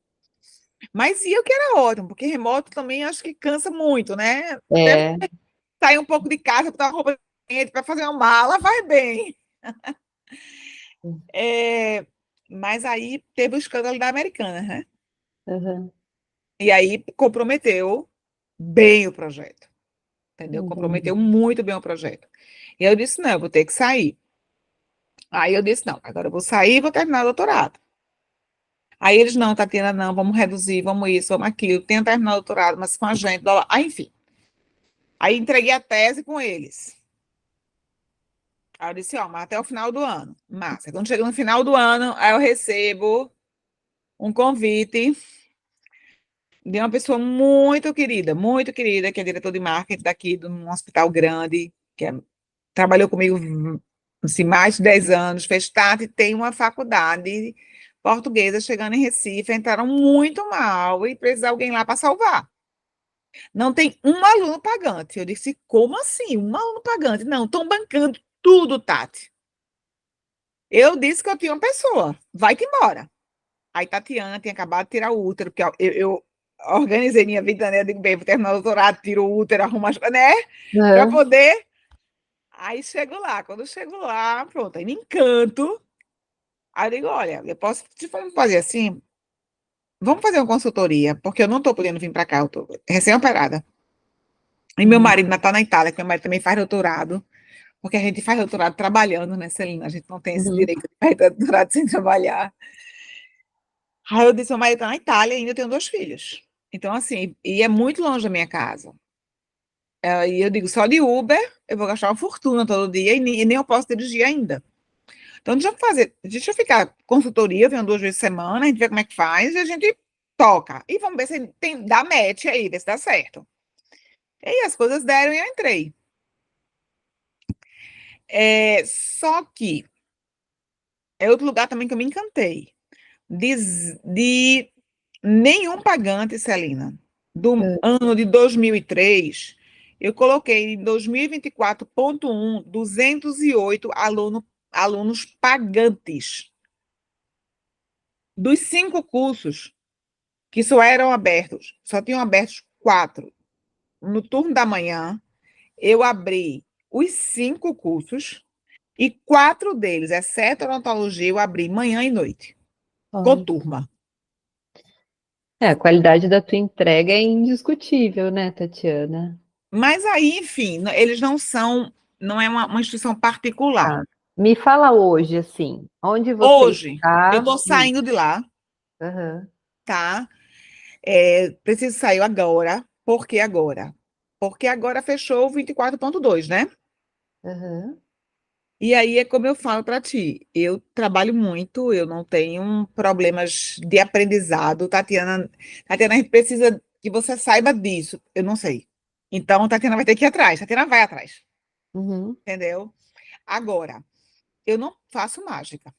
Mas ia o que era ótimo, porque remoto também acho que cansa muito, né? Até É. sair um pouco de casa, botar uma roupa para fazer uma mala, vai bem. É, mas aí teve o escândalo da Americana, né? Uhum. E aí comprometeu bem o projeto, entendeu? Entendi. Comprometeu muito bem o projeto. E eu disse, não, eu vou ter que sair. Aí eu disse, não, agora eu vou sair e vou terminar o doutorado. Aí eles, não, Tatiana, não, vamos reduzir, vamos isso, vamos aquilo, tenho terminar o doutorado, mas com a gente, blá, blá. Aí, enfim. Aí entreguei a tese com eles. Aí eu disse, ó, mas até o final do ano. Massa. Quando chega no final do ano, aí eu recebo um convite de uma pessoa muito querida, que é diretor de marketing daqui de um hospital grande, trabalhou comigo assim, mais de 10 anos, fez TAT e tem uma faculdade portuguesa chegando em Recife, entraram muito mal e precisa de alguém lá para salvar. Não tem um aluno pagante. Eu disse, como assim? Um aluno pagante? Não, estão bancando tudo, Tati. Eu disse que eu tinha uma pessoa, vai-te embora. Aí Tatiana tinha acabado de tirar o útero, porque eu organizei minha vida, né? Eu digo, bem, vou terminar o doutorado, tiro o útero, arrumo as coisas, né? Para Uhum. poder. Aí chego lá, quando eu chego lá, pronto, aí me encanto. Aí eu digo, olha, eu posso, se vamos fazer assim, vamos fazer uma consultoria, porque eu não estou podendo vir para cá, eu estou recém-operada. E meu Uhum. marido ainda está na Itália, que meu marido também faz doutorado, porque a gente faz doutorado trabalhando, né, Celina? A gente não tem esse Uhum. direito de fazer doutorado sem trabalhar. Aí eu disse, meu marido está na Itália e ainda tenho 2 filhos. Então, assim, e é muito longe da minha casa. E eu digo, só de Uber eu vou gastar uma fortuna todo dia e nem eu posso dirigir ainda. Então, deixa eu ficar consultoria, venho 2 vezes por semana, a gente vê como é que faz e a gente toca. E vamos ver se dá match aí, ver se dá certo. E aí as coisas deram e eu entrei. Só que é outro lugar também que eu me encantei. De nenhum pagante, Celina, do ano de 2003, eu coloquei em 2024.1, 208 alunos pagantes. Dos 5 cursos que só eram abertos, só tinham abertos 4. No turno da manhã, eu abri os 5 cursos e 4 deles, exceto a odontologia, eu abri manhã e noite, com Olha. turma. É, a qualidade da tua entrega é indiscutível, né, Tatiana? Mas aí, enfim, eles não é uma instituição particular. Tá. Me fala hoje, assim, onde você Hoje, eu está? estou saindo de lá, Aham, tá? Preciso sair agora. Por que agora? Porque agora fechou o 24.2, né? aham. E aí é como eu falo para ti, eu trabalho muito, eu não tenho problemas de aprendizado. Tatiana, a gente precisa que você saiba disso. Eu não sei. Então, Tatiana vai ter que ir atrás. Tatiana vai atrás, Uhum. entendeu? Agora, eu não faço mágica.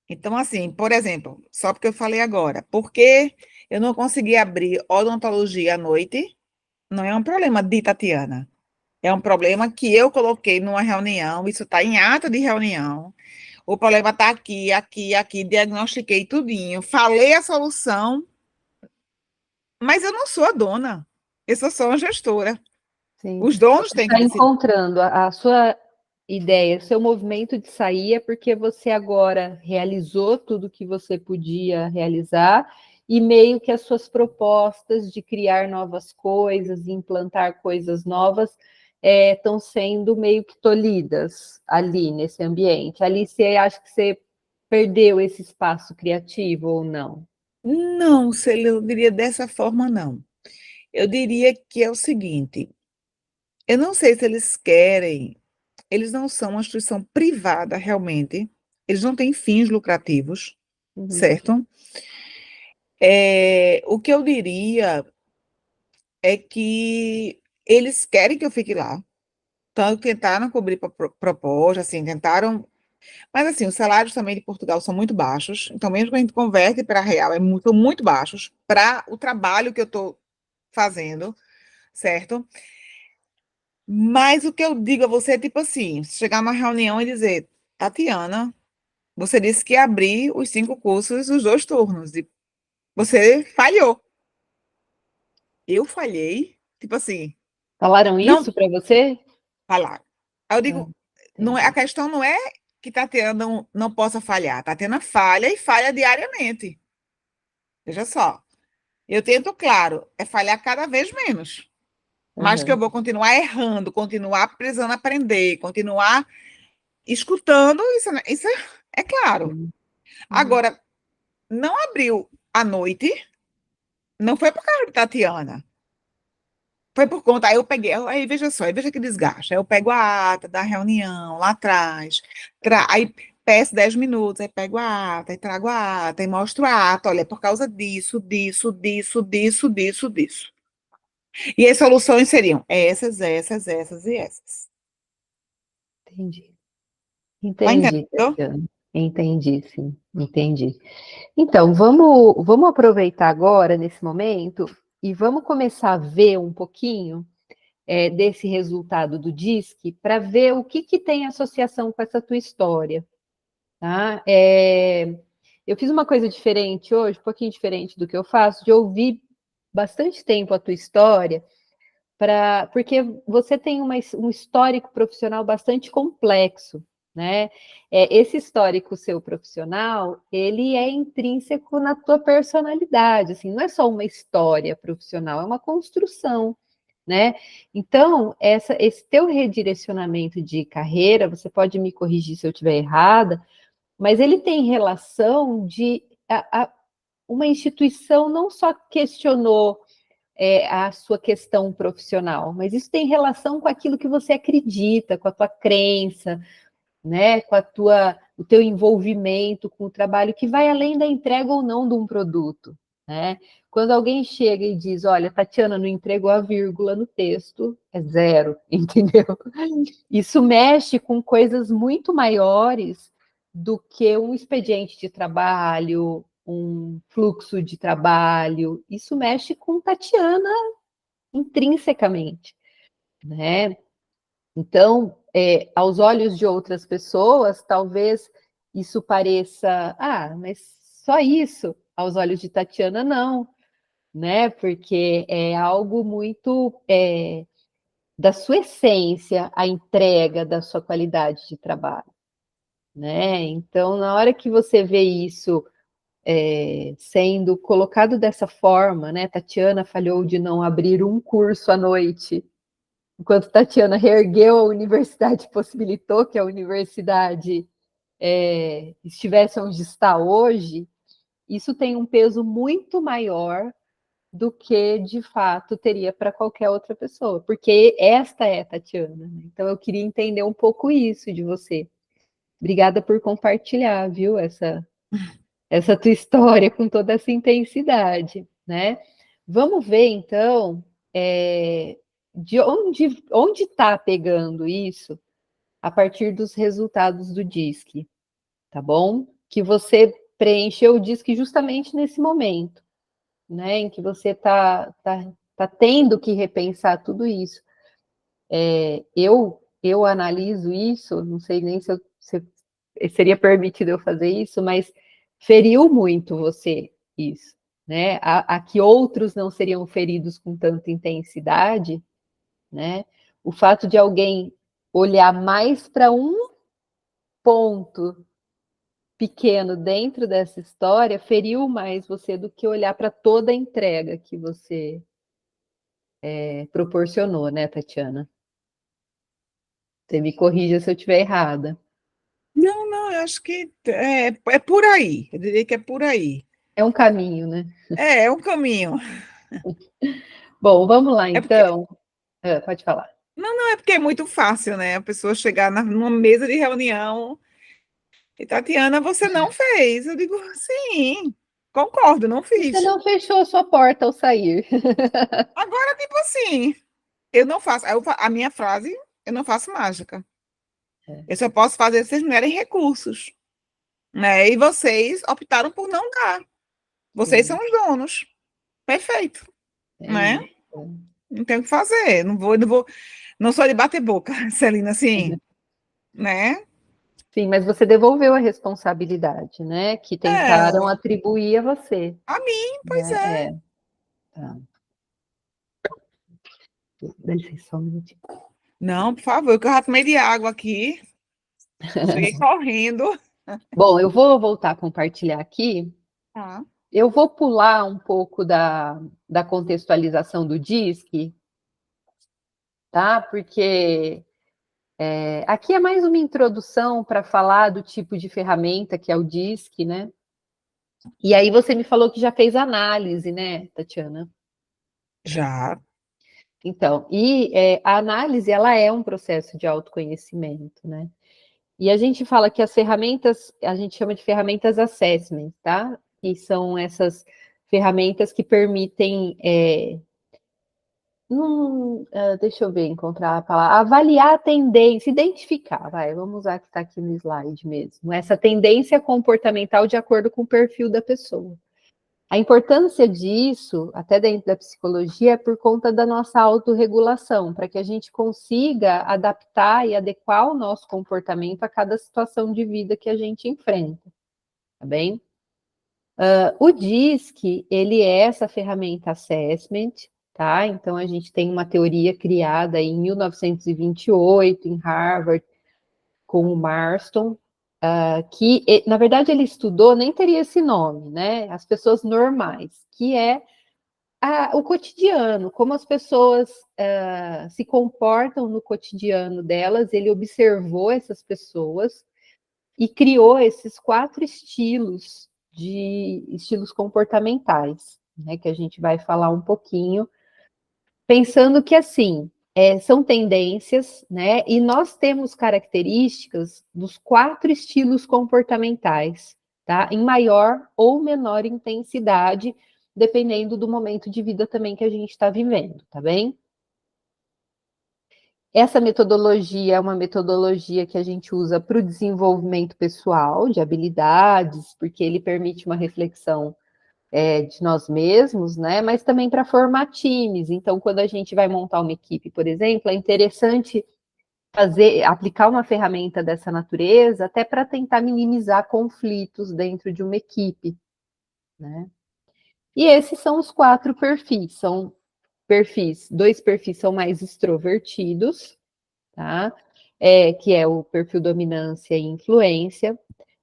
Então, assim, por exemplo, só porque eu falei agora, porque eu não consegui abrir odontologia à noite, não é um problema de Tatiana. É um problema que eu coloquei numa reunião, isso está em ata de reunião. O problema está aqui, aqui, aqui, diagnostiquei tudinho, falei a solução, mas eu não sou a dona, eu sou só uma gestora. Sim. Os donos Você têm que está decidir. encontrando a sua ideia, o seu movimento de sair é porque você agora realizou tudo que você podia realizar e meio que as suas propostas de criar novas coisas, implantar coisas novas, estão sendo meio que tolhidas ali nesse ambiente. Ali você acha que você perdeu esse espaço criativo ou não? Não, se eu diria dessa forma, não. Eu diria que é o seguinte, eu não sei se eles querem. eles não são uma instituição privada realmente, eles não têm fins lucrativos, Uhum. certo? O que eu diria é que eles querem que eu fique lá, tanto tentaram cobrir proposta, assim, tentaram, mas assim, os salários também de Portugal são muito baixos, então mesmo que a gente converte para real, são muito baixos para o trabalho que eu estou fazendo, certo? Mas o que eu digo a você é tipo assim, chegar numa reunião e dizer, Tatiana, você disse que ia abrir os 5 cursos, os 2 turnos, e você falhou. Eu falhei, tipo assim, Falaram não isso para você? falar. Aí eu Ah, digo, não é, a entendi. questão não é que Tatiana não possa falhar, Tatiana falha e falha diariamente. Veja só, eu tento, claro, é falhar cada vez menos, mas que eu Aham. vou continuar errando, continuar precisando aprender, continuar escutando, isso é claro. Sim. Uhum. Agora, não abriu à noite, não foi por causa de Tatiana. Foi por conta, aí eu peguei, aí veja só, aí veja que desgaste. Aí eu pego a ata da reunião lá atrás, aí peço 10 minutos, aí pego a ata, aí trago a ata, e mostro a ata, olha, é por causa disso, disso, disso, disso, disso, disso. E as soluções seriam essas, essas, essas e essas. Entendi. Tá Entendi, entendendo? Tatiana. Entendi, sim. Entendi. Então, vamos aproveitar agora, nesse momento, e vamos começar a ver um pouquinho desse resultado do DISC para ver o que, que tem associação com essa tua história. Tá? Eu fiz uma coisa diferente hoje, um pouquinho diferente do que eu faço, de ouvir bastante tempo a tua história, porque você tem um histórico profissional bastante complexo, né? Esse histórico seu profissional, ele é intrínseco na tua personalidade, assim, não é só uma história profissional, é uma construção, né? Então, esse teu redirecionamento de carreira, você pode me corrigir se eu estiver errada, mas ele tem relação de uma instituição não só questionou a sua questão profissional, mas isso tem relação com aquilo que você acredita, com a tua crença, né, com o teu envolvimento com o trabalho, que vai além da entrega ou não de um produto, né? Quando alguém chega e diz, olha, Tatiana, não entregou a vírgula no texto, é zero, entendeu? Isso mexe com coisas muito maiores do que um expediente de trabalho, um fluxo de trabalho. Isso mexe com Tatiana intrinsecamente, né? Então, aos olhos de outras pessoas, talvez isso pareça, mas só isso. Aos olhos de Tatiana, não, né? Porque é algo muito da sua essência, a entrega da sua qualidade de trabalho, né? Então, na hora que você vê isso sendo colocado dessa forma, né? Tatiana falhou de não abrir um curso à noite, enquanto Tatiana reergueu a universidade, possibilitou que a universidade estivesse onde está hoje, isso tem um peso muito maior do que de fato teria para qualquer outra pessoa, porque esta é a Tatiana. Né? Então eu queria entender um pouco isso de você. Obrigada por compartilhar, viu, essa tua história com toda essa intensidade, né? Vamos ver então de onde está pegando isso a partir dos resultados do DISC, tá bom? Que você preencheu o DISC justamente nesse momento, né? Em que você tá tendo que repensar tudo isso. Eu analiso isso, não sei nem se seria permitido eu fazer isso, mas feriu muito você isso, né? A que outros não seriam feridos com tanta intensidade, né? O fato de alguém olhar mais para um ponto pequeno dentro dessa história feriu mais você do que olhar para toda a entrega que você proporcionou, né, Tatiana? Você me corrija se eu estiver errada. Não, não, eu acho que é por aí. Eu diria que é por aí. É um caminho, né? É um caminho. Bom, vamos lá É porque então. Pode falar. Não é porque é muito fácil, né? A pessoa chegar numa mesa de reunião e Tatiana, você não fez. Eu digo, sim, concordo, não Você fiz. não fechou a sua porta ao sair. Agora, tipo assim, eu não faço. A minha frase, eu não faço mágica. Eu só posso fazer se vocês me derem recursos, né? E vocês optaram por não dar. Vocês são Sim, os donos. Perfeito, é né? isso. Não tem o que fazer. Não sou de bater boca, Celina, assim, né? Sim, mas você devolveu a responsabilidade, né? Que tentaram É, atribuir a você, a mim, pois né? é. Tá. Dá licença só um minutinho. Não, por favor, que eu já tomei de água aqui. Cheguei correndo. Bom, eu vou voltar a compartilhar aqui. Tá. Eu vou pular um pouco da contextualização do DISC, tá? Porque aqui é mais uma introdução para falar do tipo de ferramenta que é o DISC, né? E aí você me falou que já fez análise, né, Tatiana? Já, Então, a análise, ela é um processo de autoconhecimento, né? E a gente fala que as ferramentas, a gente chama de ferramentas assessment, tá? E são essas ferramentas que permitem, deixa eu ver, encontrar a palavra, avaliar a tendência, identificar, vamos usar que está aqui no slide mesmo, essa tendência comportamental de acordo com o perfil da pessoa. A importância disso, até dentro da psicologia, é por conta da nossa autorregulação, para que a gente consiga adaptar e adequar o nosso comportamento a cada situação de vida que a gente enfrenta, tá bem? O DISC, ele é essa ferramenta assessment, tá? Então, a gente tem uma teoria criada em 1928, em Harvard, com o Marston, que, na verdade, ele estudou, nem teria esse nome, né? As pessoas normais, que é o cotidiano, como as pessoas se comportam no cotidiano delas, ele observou essas pessoas e criou esses 4 estilos comportamentais, né, que a gente vai falar um pouquinho, pensando que assim são tendências, né? E nós temos características dos 4 estilos comportamentais, tá? Em maior ou menor intensidade, dependendo do momento de vida também que a gente está vivendo, tá bem? Essa metodologia é uma metodologia que a gente usa para o desenvolvimento pessoal de habilidades, porque ele permite uma reflexão de nós mesmos, né? Mas também para formar times. Então, quando a gente vai montar uma equipe, por exemplo, é interessante aplicar uma ferramenta dessa natureza, até para tentar minimizar conflitos dentro de uma equipe, né? E esses são os 4 perfis. São perfis, 2 perfis são mais extrovertidos, tá? Que é o perfil dominância e influência.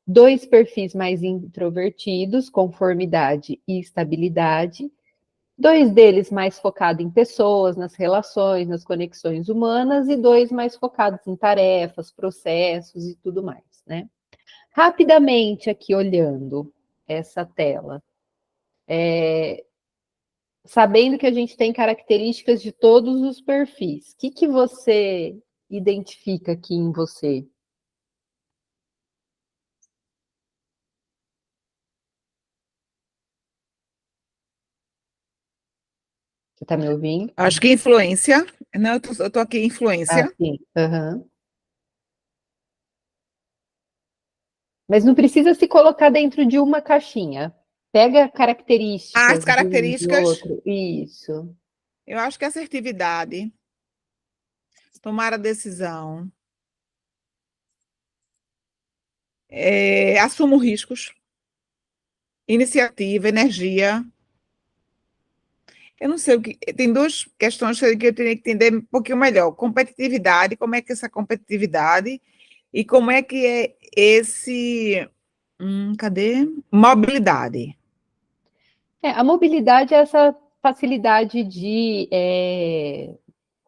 2 perfis mais introvertidos, conformidade e estabilidade. 2 deles mais focados em pessoas, nas relações, nas conexões humanas, e 2 mais focados em tarefas, processos e tudo mais, né? Rapidamente aqui olhando essa tela, sabendo que a gente tem características de todos os perfis, o que você identifica aqui em você? Você está me ouvindo? acho que influência. Não, eu tô aqui, Ah, influência. sim. Uhum. Mas não precisa se colocar dentro de uma caixinha. Pega As características de um de características, outro. Isso. eu acho que assertividade, tomar a decisão, assumo riscos, iniciativa, energia. Eu não sei o que. Tem duas questões que eu teria que entender um pouquinho melhor. Competitividade, como é que é essa competitividade e como é que é esse. Cadê? Mobilidade. A mobilidade é essa facilidade de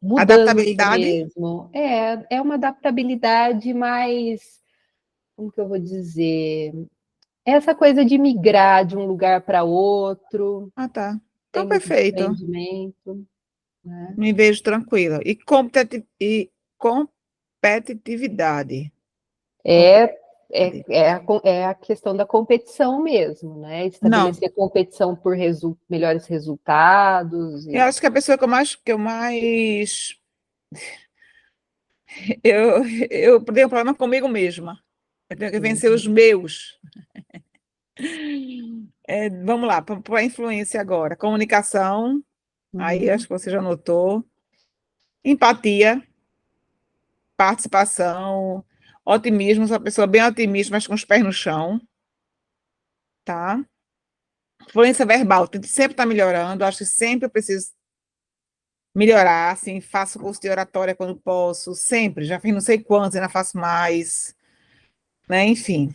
mudança Adaptabilidade. mesmo. É uma adaptabilidade mais, como que eu vou dizer? Essa coisa de migrar de um lugar para outro, Ah, tá. Então, tem muito perfeito. desprendimento. né? Me vejo tranquila. E competitividade. É, Competitividade. é a questão da competição mesmo, né? Não, Estabelecer competição por melhores resultados eu e acho que a pessoa eu, eu tenho problema comigo mesma. Eu tenho que vencer os meus. Vamos lá, para a influência agora. Comunicação, aí acho uhum, que você já notou. Empatia, participação, otimismo, sou uma pessoa bem otimista, mas com os pés no chão, tá? Fluência verbal, tento sempre estar melhorando, acho que sempre eu preciso melhorar, assim, faço curso de oratória quando posso, sempre, já fiz não sei quantos, ainda faço mais, né? Enfim.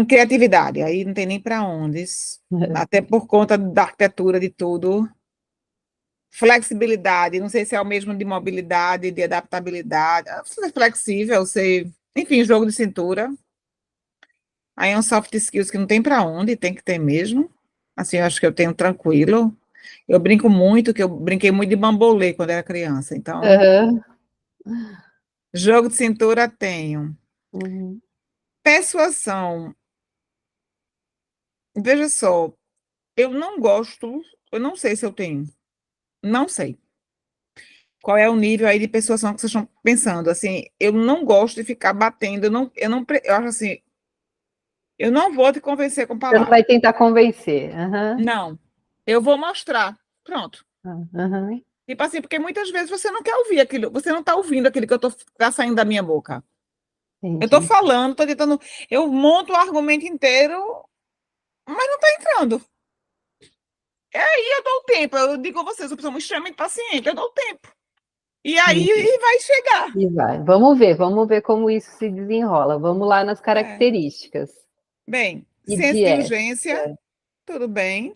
Criatividade, aí não tem nem para onde, até por conta da arquitetura de tudo. Flexibilidade, não sei se é o mesmo de mobilidade, de adaptabilidade, ser flexível, ser, enfim, jogo de cintura. Aí é um soft skills que não tem para onde, tem que ter mesmo. Assim, eu acho que eu tenho tranquilo. Eu brinco muito, que eu brinquei muito de bambolê quando era criança. Então, aham, jogo de cintura tenho. uhum. Persuasão, veja só, eu não gosto, eu não sei se eu tenho, não sei. Qual é o nível aí de persuasão que vocês estão pensando? Assim, eu não gosto de ficar batendo, eu acho assim, eu não vou te convencer com Você não vai palavras. tentar convencer. Aham, Não, eu vou mostrar. Pronto. aham, Tipo assim, porque muitas vezes você não quer ouvir aquilo, você não está ouvindo aquilo que eu tô tá saindo da minha boca. Eu estou entendi. falando, estou tentando, eu monto o argumento inteiro, mas não está entrando. Aí eu dou o tempo, eu digo a vocês, eu sou uma pessoa extremamente paciente, eu dou o tempo. E Uhum. aí vai chegar. E vai. Vamos ver como isso se desenrola. Vamos lá nas É. características. Bem, E senso de de urgência, ética. tudo bem.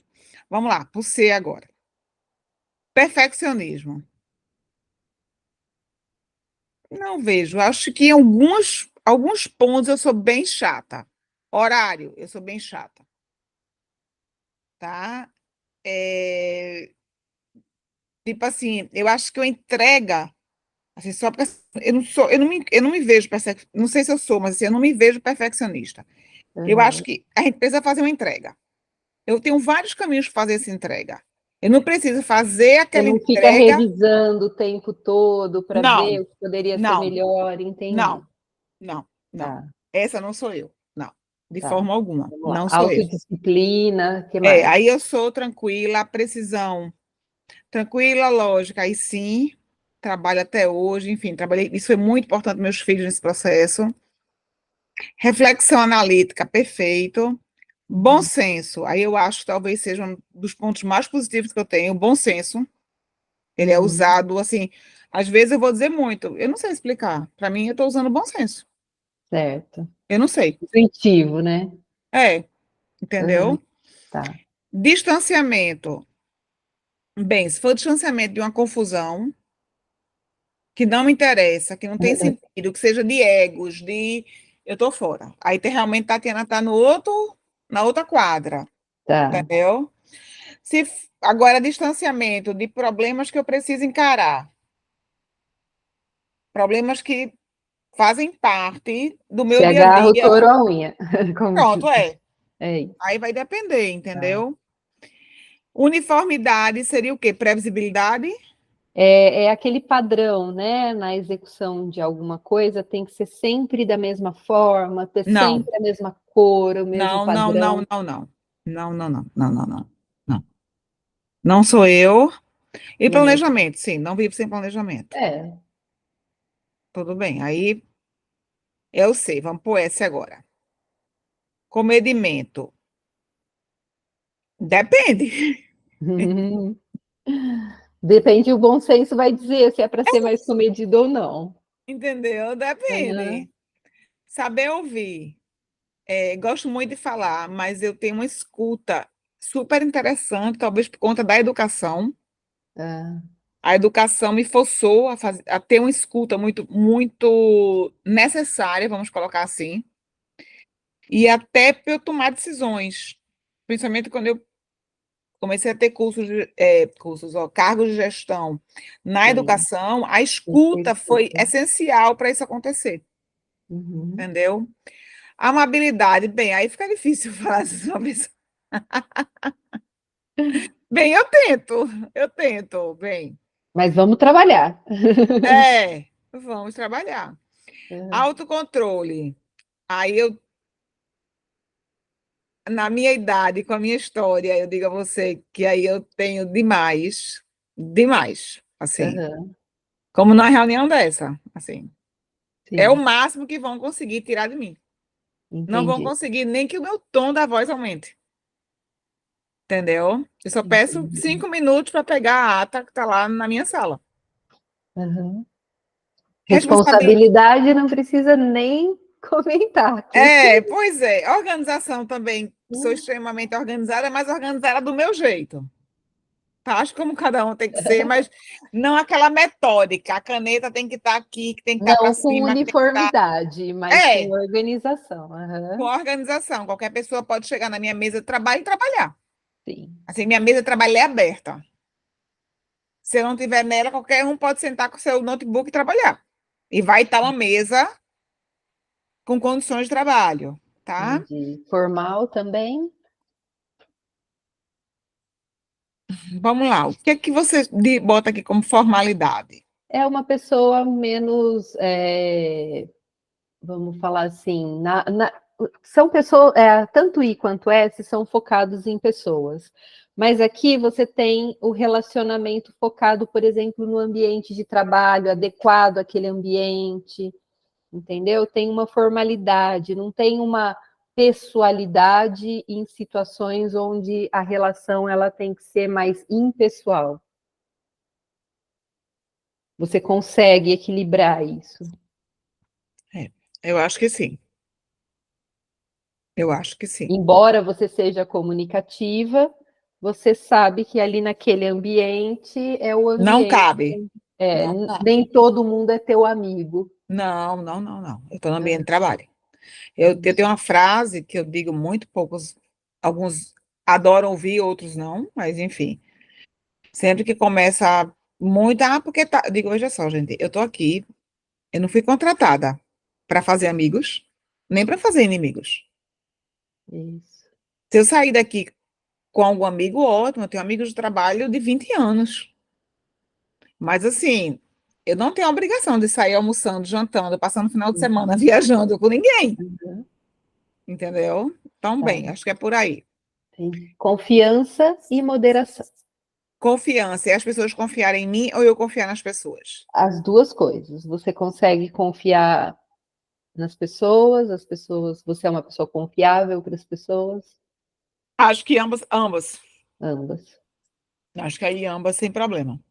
Vamos lá, por C agora. Perfeccionismo. Não vejo. Acho que em alguns pontos eu sou bem chata. Horário, eu sou bem chata, tá? É, tipo assim, eu acho que eu entrega, assim, só porque eu não sou, eu não me vejo, não sei se eu sou, mas assim, eu não me vejo perfeccionista. Eu acho Aham. que a gente precisa fazer uma entrega. Eu tenho vários caminhos para fazer essa entrega. Eu não preciso fazer Você aquela não fica entrega. revisando o tempo todo para ver Não, o que poderia ser não, melhor, entendi. não, não, não. Tá, Essa não sou eu. Não, de tá. forma alguma. Vamos lá. Não sou eu. Autodisciplina, o que mais? Aí eu sou tranquila, precisão, tranquila, lógica, aí sim, trabalho até hoje, enfim, trabalhei, isso foi muito importante para meus filhos nesse processo. Reflexão analítica, perfeito. Bom Uhum. senso, aí eu acho que talvez seja um dos pontos mais positivos que eu tenho, bom senso. Ele é Uhum. usado, assim, às vezes eu vou dizer muito, eu não sei explicar, para mim eu estou usando bom senso, Certo. eu não sei. Intuitivo, né? É, Aham, entendeu? tá. Distanciamento. Bem, se for distanciamento de uma confusão, que não me interessa, que não tem sentido, que seja de egos, de eu tô fora. Aí realmente Tatiana tá no outro, na outra quadra, Tá. entendeu? Se agora distanciamento de problemas que eu preciso encarar, problemas que fazem parte do Se meu dia a agarra o dia, touro à unha, como pronto, diz. é. É isso. Aí vai depender, Tá. entendeu? Uniformidade seria o quê? Previsibilidade? É aquele padrão, né? Na execução de alguma coisa tem que ser sempre da mesma forma, ter Não, sempre a mesma cor, o mesmo não, não, não, padrão. não, não. Não, não, não, não, não, não. Não, não sou eu. E Não mesmo. planejamento, sim, não vivo sem planejamento. É. Tudo bem, aí eu sei, vamos por S agora. Comedimento. Depende, Depende, o bom senso vai dizer se é para ser mais comedido ou não. entendeu? Aham, Depende. Saber ouvir. Gosto muito de falar, mas eu tenho uma escuta super interessante, talvez por conta da educação. ah, A educação me forçou a ter uma escuta muito, muito necessária, vamos colocar assim, e até para eu tomar decisões, principalmente quando eu comecei a ter cargos de gestão na Sim, educação, a tem que escuta ter foi escuta. essencial para isso acontecer, Uhum. entendeu? A amabilidade, bem, aí fica difícil falar sobre uma pessoa. Bem, eu tento, bem. Mas vamos trabalhar. Vamos trabalhar. Uhum. Autocontrole. Aí na minha idade, com a minha história, eu digo a você que aí eu tenho demais, demais, assim, Uhum. como na reunião dessa, assim. É o Sim, máximo que vão conseguir tirar de mim. Não vão entendi. conseguir nem que o meu tom da voz aumente, entendeu? Eu só peço Entendi. 5 minutos para pegar a ata que está lá na minha sala. Uhum. Responsabilidade. Responsabilidade não precisa nem comentar aqui. Pois é. Organização também. Sou extremamente organizada, mas organizada do meu jeito. Tá? Acho como cada um tem que ser, mas não aquela metódica. A caneta tem que estar aqui, que tem que estar para Não com cima, que tem que estar. uniformidade, mas com É, organização. com Uhum. organização. Qualquer pessoa pode chegar na minha mesa de trabalho e trabalhar. Sim. Assim, minha mesa de trabalho é aberta. Se eu não tiver nela, qualquer um pode sentar com o seu notebook e trabalhar. E vai estar uma mesa com condições de trabalho, tá? Entendi. Formal também? Vamos lá. O que é que você bota aqui como formalidade? É uma pessoa menos, vamos falar assim, são pessoas, tanto I quanto S são focados em pessoas. Mas aqui você tem o relacionamento focado, por exemplo, no ambiente de trabalho, adequado àquele ambiente, entendeu? Tem uma formalidade, não tem uma pessoalidade em situações onde a relação ela tem que ser mais impessoal. Você consegue equilibrar isso. É, eu acho que sim. Eu acho que sim. Embora você seja comunicativa, você sabe que ali naquele ambiente é o Não ambiente. cabe. Não cabe. Nem todo mundo é teu amigo. Não, não, não, não. Eu estou no ambiente de Uhum. trabalho. Eu tenho uma frase que eu digo muito poucos, alguns adoram ouvir, outros não, mas enfim. Sempre que começa muito, porque tá. Eu digo, veja só, gente, eu estou aqui, eu não fui contratada para fazer amigos, nem para fazer inimigos. Isso. Se eu sair daqui com algum amigo, ótimo, eu tenho amigos de trabalho de 20 anos. Mas assim, eu não tenho a obrigação de sair almoçando, jantando, passando o final de semana Uhum. viajando com ninguém, Uhum. entendeu? Então, Tá. bem, acho que é por aí. Tem confiança e moderação. Confiança, e as pessoas confiarem em mim ou eu confiar nas pessoas? As duas coisas. Você consegue confiar nas pessoas, as pessoas, você é uma pessoa confiável para as pessoas, Acho que ambas, ambas. ambas. Acho que aí ambas sem problema.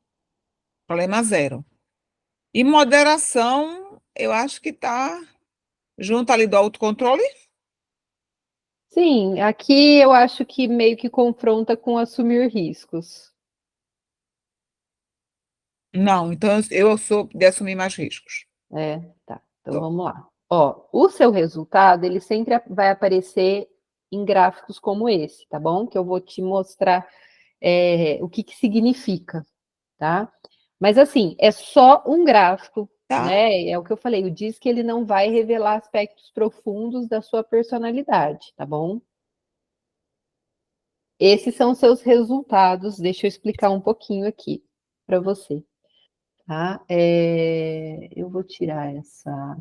Problema zero. E moderação, eu acho que está junto ali do autocontrole. Sim, aqui eu acho que meio que confronta com assumir riscos. Não, então eu sou de assumir mais riscos. Tá. Então Tô. vamos lá. Ó, o seu resultado, ele sempre vai aparecer em gráficos como esse, tá bom? Que eu vou te mostrar o que significa, tá? Mas assim, é só um gráfico, Tá. né? É o que eu falei, o diz que ele não vai revelar aspectos profundos da sua personalidade, tá bom? Esses são os seus resultados. Deixa eu explicar um pouquinho aqui para você, tá? Eu vou tirar essa.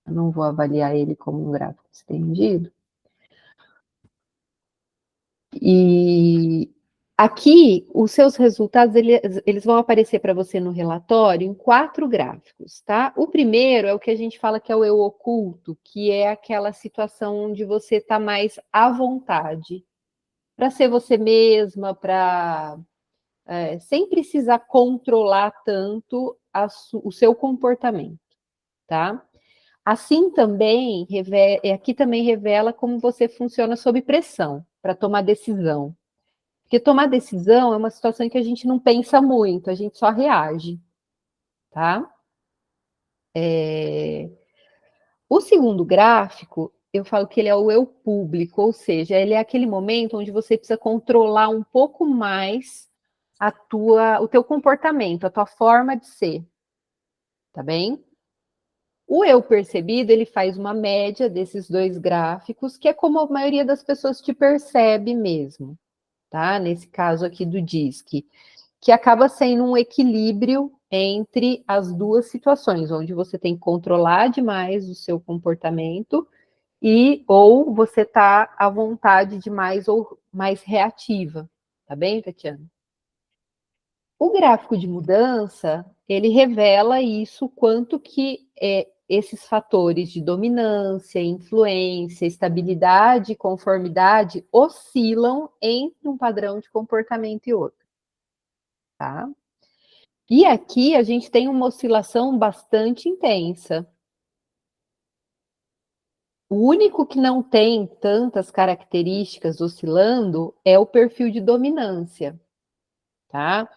Eu não vou avaliar ele como um gráfico estendido. E aqui, os seus resultados, eles vão aparecer para você no relatório em 4 gráficos, tá? O primeiro é o que a gente fala que é o eu oculto, que é aquela situação onde você está mais à vontade para ser você mesma, para sem precisar controlar tanto o seu comportamento, tá? Assim também, aqui também revela como você funciona sob pressão para tomar decisão. Porque tomar decisão é uma situação em que a gente não pensa muito, a gente só reage, tá? O segundo gráfico, eu falo que ele é o eu público, ou seja, ele é aquele momento onde você precisa controlar um pouco mais o teu comportamento, a tua forma de ser, tá bem? O eu percebido, ele faz uma média desses dois gráficos, que é como a maioria das pessoas te percebe mesmo, tá? Nesse caso aqui do DISC, que acaba sendo um equilíbrio entre as duas situações, onde você tem que controlar demais o seu comportamento ou você está à vontade demais ou mais reativa, tá bem, Tatiana? O gráfico de mudança, ele revela isso, quanto que esses fatores de dominância, influência, estabilidade e conformidade oscilam entre um padrão de comportamento e outro, tá? E aqui a gente tem uma oscilação bastante intensa. O único que não tem tantas características oscilando é o perfil de dominância, tá?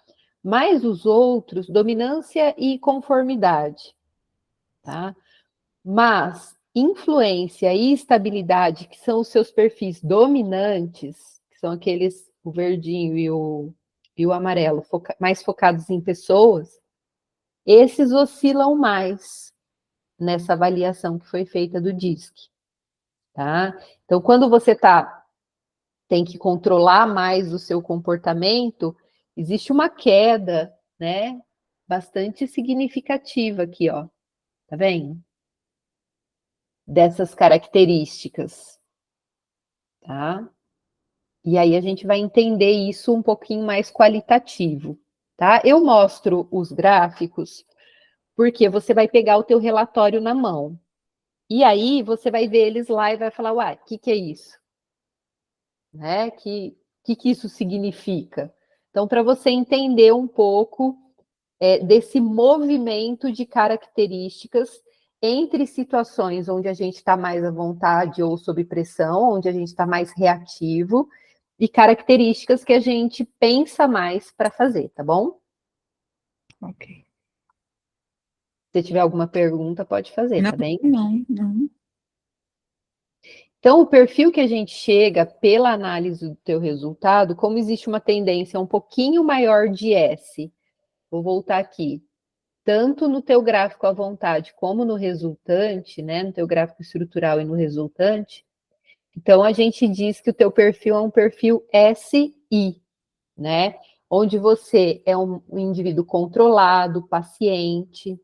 Mas os outros, dominância e conformidade, tá? Mas influência e estabilidade, que são os seus perfis dominantes, que são aqueles, o verdinho e o amarelo, mais focados em pessoas, esses oscilam mais nessa avaliação que foi feita do DISC, tá? Então, quando você tem que controlar mais o seu comportamento, existe uma queda, né, bastante significativa aqui, ó, tá vendo? Dessas características, tá? E aí a gente vai entender isso um pouquinho mais qualitativo, tá? Eu mostro os gráficos porque você vai pegar o teu relatório na mão. E aí você vai ver eles lá e vai falar, uai, o que é isso? Né? Que isso significa? Então, para você entender um pouco desse movimento de características entre situações onde a gente está mais à vontade ou sob pressão, onde a gente está mais reativo, e características que a gente pensa mais para fazer, tá bom? Ok. Se tiver alguma pergunta, pode fazer, Não, tá bem? não. Então, o perfil que a gente chega pela análise do teu resultado, como existe uma tendência um pouquinho maior de S, vou voltar aqui, tanto no teu gráfico à vontade como no resultante, né, no teu gráfico estrutural e no resultante, então a gente diz que o teu perfil é um perfil SI, né, onde você é um indivíduo controlado, paciente,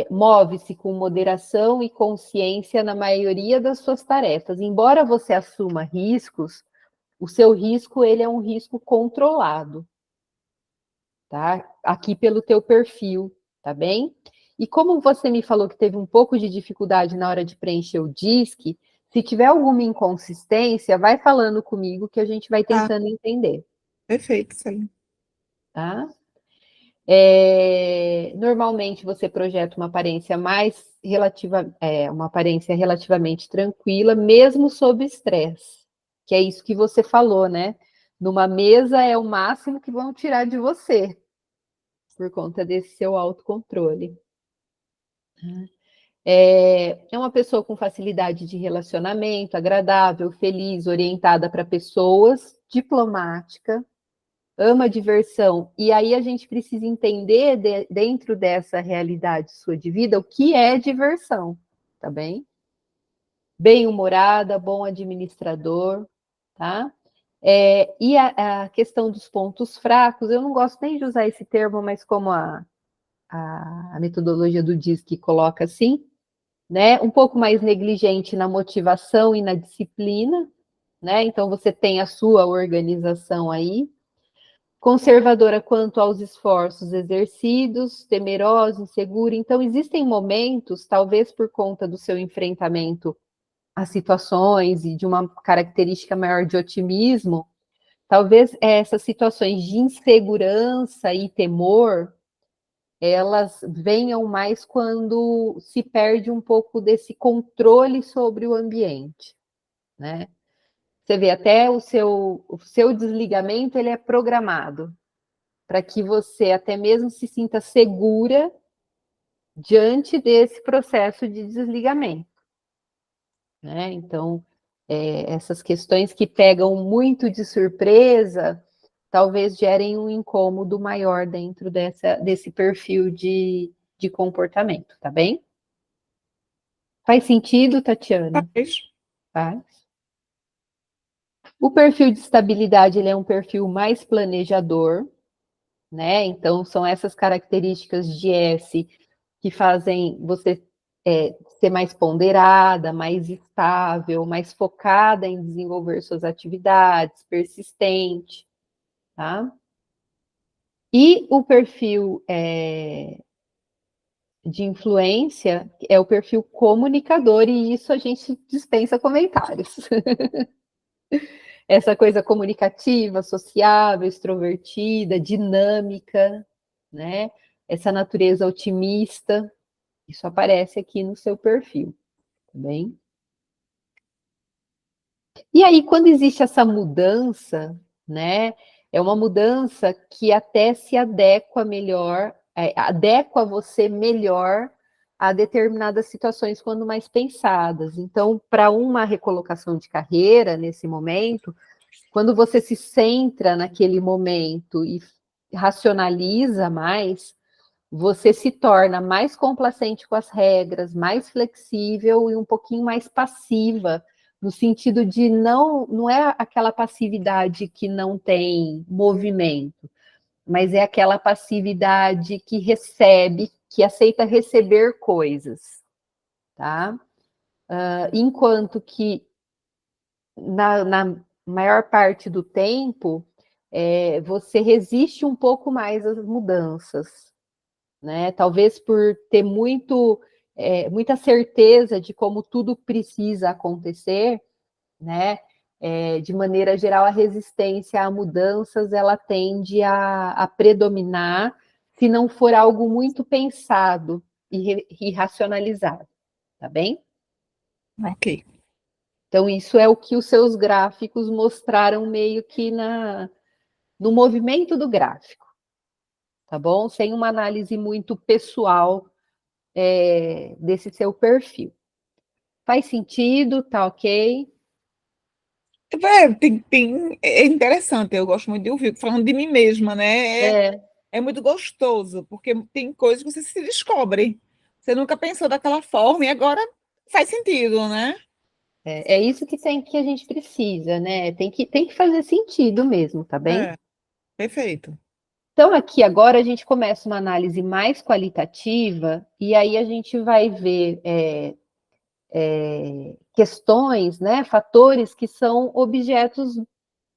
move-se com moderação e consciência na maioria das suas tarefas. Embora você assuma riscos, o seu risco ele é um risco controlado, tá? Aqui pelo teu perfil, tá bem? E como você me falou que teve um pouco de dificuldade na hora de preencher o DISC, se tiver alguma inconsistência, vai falando comigo que a gente vai Tá, tentando entender, perfeito, Celine. tá? Normalmente você projeta uma aparência uma aparência relativamente tranquila, mesmo sob estresse, que é isso que você falou, né? Numa mesa é o máximo que vão tirar de você, por conta desse seu autocontrole. É uma pessoa com facilidade de relacionamento, agradável, feliz, orientada para pessoas, diplomática, ama diversão. E aí a gente precisa entender, dentro dessa realidade sua de vida, o que é diversão, tá bem? Bem-humorada, bom administrador, tá? E a questão dos pontos fracos, eu não gosto nem de usar esse termo, mas como a metodologia do DISC coloca assim, né? Um pouco mais negligente na motivação e na disciplina, né? Então você tem a sua organização aí, conservadora quanto aos esforços exercidos, temerosa, insegura. Então, existem momentos, talvez por conta do seu enfrentamento às situações e de uma característica maior de otimismo, talvez essas situações de insegurança e temor, elas venham mais quando se perde um pouco desse controle sobre o ambiente, né? Você vê, até o seu desligamento, ele é programado para que você até mesmo se sinta segura diante desse processo de desligamento. né? Então, essas questões que pegam muito de surpresa, talvez gerem um incômodo maior dentro desse perfil de comportamento, tá bem? Faz sentido, Tatiana? Faz. Tá? O perfil de estabilidade, ele é um perfil mais planejador, né? Então, são essas características de S que fazem você ser mais ponderada, mais estável, mais focada em desenvolver suas atividades, persistente, tá? E o perfil de influência é o perfil comunicador, e isso a gente dispensa comentários. Essa coisa comunicativa, sociável, extrovertida, dinâmica, né? Essa natureza otimista, isso aparece aqui no seu perfil, tá bem? E aí, quando existe essa mudança, né? É uma mudança que até se adequa melhor, adequa você melhor a determinadas situações quando mais pensadas. Então, para uma recolocação de carreira nesse momento, quando você se centra naquele momento e racionaliza mais, você se torna mais complacente com as regras, mais flexível e um pouquinho mais passiva, no sentido de não é aquela passividade que não tem movimento, mas é aquela passividade que recebe, que aceita receber coisas, tá? Enquanto que na maior parte do tempo, você resiste um pouco mais às mudanças, né? Talvez por ter muita certeza de como tudo precisa acontecer, né? De maneira geral, a resistência a mudanças ela tende a predominar se não for algo muito pensado e racionalizado, tá bem? Ok. Então, isso é o que os seus gráficos mostraram meio que no movimento do gráfico, tá bom? Sem uma análise muito pessoal desse seu perfil. Faz sentido? Tá ok? É interessante, eu gosto muito de ouvir, falando de mim mesma, né? É, É muito gostoso, porque tem coisas que você se descobre. Você nunca pensou daquela forma e agora faz sentido, né? é isso que a gente precisa, né? Tem que fazer sentido mesmo, tá bem? É, perfeito. Então, aqui agora a gente começa uma análise mais qualitativa, e aí a gente vai ver questões, né, fatores que são objetos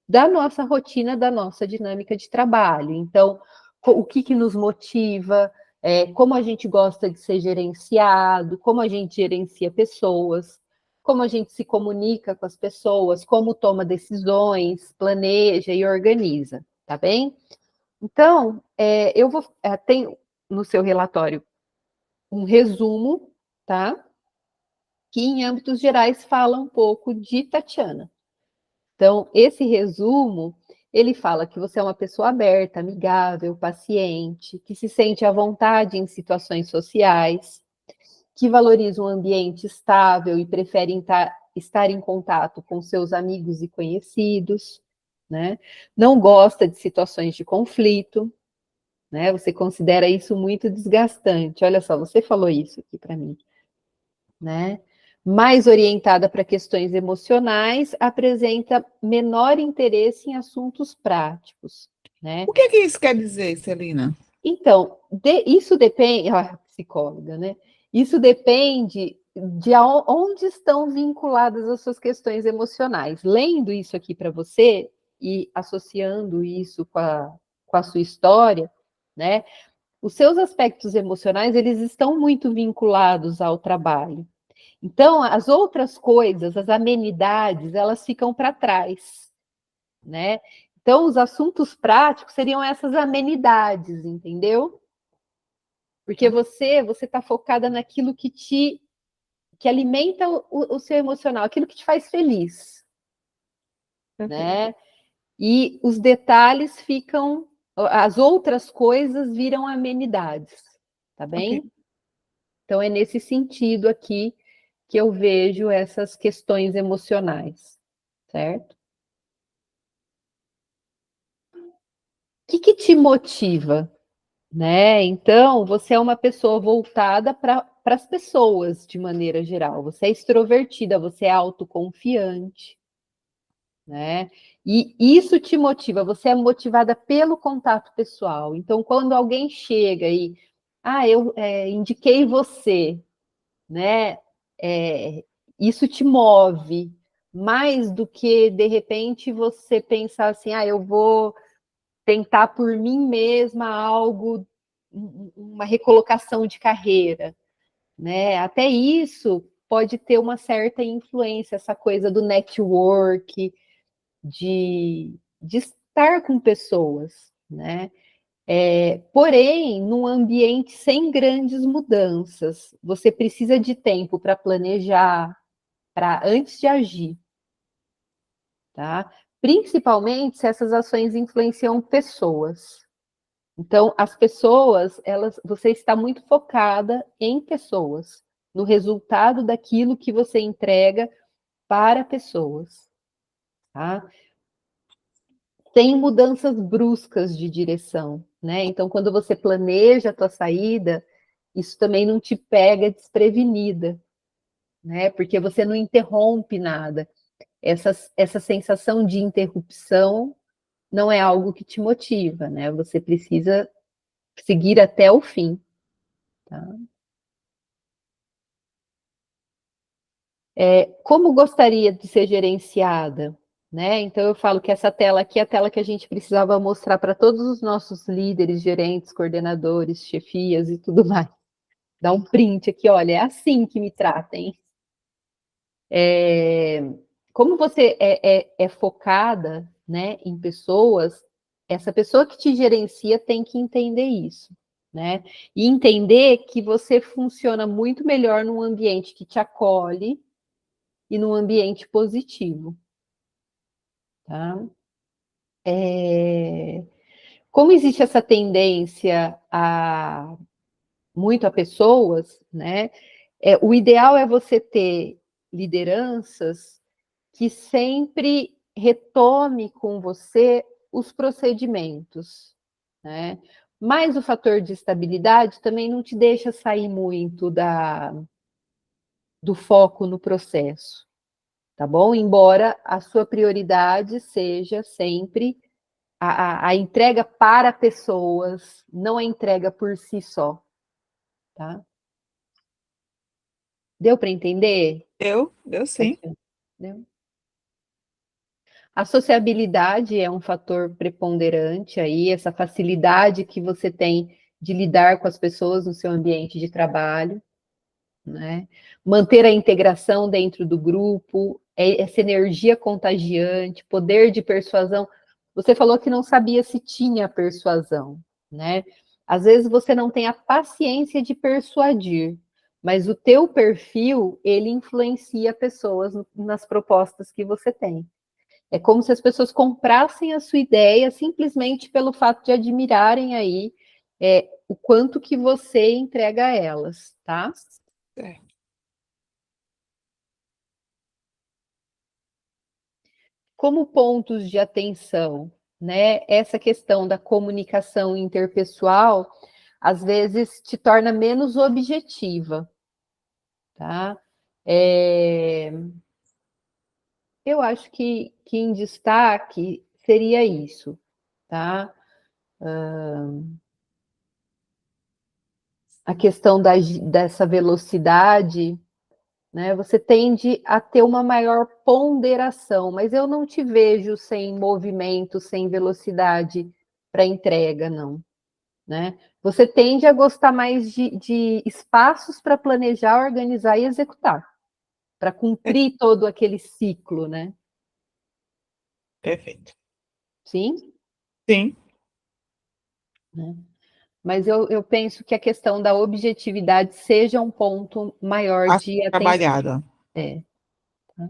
da nossa rotina, da nossa dinâmica de trabalho. Então, o que nos motiva, como a gente gosta de ser gerenciado, como a gente gerencia pessoas, como a gente se comunica com as pessoas, como toma decisões, planeja e organiza, tá bem? Então, tem no seu relatório um resumo, tá? Que em âmbitos gerais fala um pouco de Tatiana. Então, esse resumo, ele fala que você é uma pessoa aberta, amigável, paciente, que se sente à vontade em situações sociais, que valoriza um ambiente estável e prefere estar em contato com seus amigos e conhecidos, né? Não gosta de situações de conflito, né? Você considera isso muito desgastante. Olha só, você falou isso aqui para mim, né? Mais orientada para questões emocionais, apresenta menor interesse em assuntos práticos, né? O que é que isso quer dizer, Celina? Então, isso depende, psicóloga, né? Isso depende de onde estão vinculadas as suas questões emocionais. Lendo isso aqui para você e associando isso com a sua história, né? Os seus aspectos emocionais, eles estão muito vinculados ao trabalho. Então, as outras coisas, as amenidades, elas ficam para trás, né? Então, os assuntos práticos seriam essas amenidades, entendeu? Porque você está focada naquilo que alimenta o seu emocional, aquilo que te faz feliz, Perfeito. né? E os detalhes ficam, as outras coisas viram amenidades, tá Ok. bem? Então, é nesse sentido aqui que eu vejo essas questões emocionais, certo? O que te motiva, né? Então, você é uma pessoa voltada para as pessoas de maneira geral. Você é extrovertida, você é autoconfiante, né? E isso te motiva, você é motivada pelo contato pessoal. Então, quando alguém chega e, eu indiquei você, né? É, isso te move mais do que de repente você pensar assim, eu vou tentar por mim mesma algo, uma recolocação de carreira, né? Até isso pode ter uma certa influência, essa coisa do network, de estar com pessoas, né? Porém, num ambiente sem grandes mudanças, você precisa de tempo para planejar, para antes de agir, tá? Principalmente se essas ações influenciam pessoas. Então, as pessoas, você está muito focada em pessoas, no resultado daquilo que você entrega para pessoas, tá? Tem mudanças bruscas de direção, né? Então, quando você planeja a tua saída, isso também não te pega desprevenida, né? Porque você não interrompe nada. Essa sensação de interrupção não é algo que te motiva, né? Você precisa seguir até o fim, tá? Como gostaria de ser gerenciada, né? Então eu falo que essa tela aqui é a tela que a gente precisava mostrar para todos os nossos líderes, gerentes, coordenadores, chefias e tudo mais. Dá um print aqui, olha, é assim que me tratem. Como você é focada, né, em pessoas, essa pessoa que te gerencia tem que entender isso, né? E entender que você funciona muito melhor num ambiente que te acolhe e num ambiente positivo, tá? Como existe essa tendência muito a pessoas, né? O ideal é você ter lideranças que sempre retome com você os procedimentos, né? Mas o fator de estabilidade também não te deixa sair muito do foco no processo, tá bom? Embora a sua prioridade seja sempre a entrega para pessoas, não a entrega por si só, tá? Deu para entender? Deu sim. Deu? A sociabilidade é um fator preponderante aí, essa facilidade que você tem de lidar com as pessoas no seu ambiente de trabalho, né? Manter a integração dentro do grupo, essa energia contagiante, poder de persuasão. Você falou que não sabia se tinha persuasão, né? Às vezes você não tem a paciência de persuadir, mas o teu perfil, ele influencia pessoas nas propostas que você tem. É como se as pessoas comprassem a sua ideia simplesmente pelo fato de admirarem aí o quanto que você entrega a elas, tá? É. Como pontos de atenção, né? Essa questão da comunicação interpessoal às vezes te torna menos objetiva, tá? Eu acho que em destaque seria isso, tá? A questão dessa velocidade, né? Você tende a ter uma maior ponderação, mas eu não te vejo sem movimento, sem velocidade para entrega, não. Né? Você tende a gostar mais de espaços para planejar, organizar e executar, para cumprir todo aquele ciclo, né? Perfeito. Sim? Sim, Né? Mas eu penso que a questão da objetividade seja um ponto maior a de atenção. trabalhada. É, tá?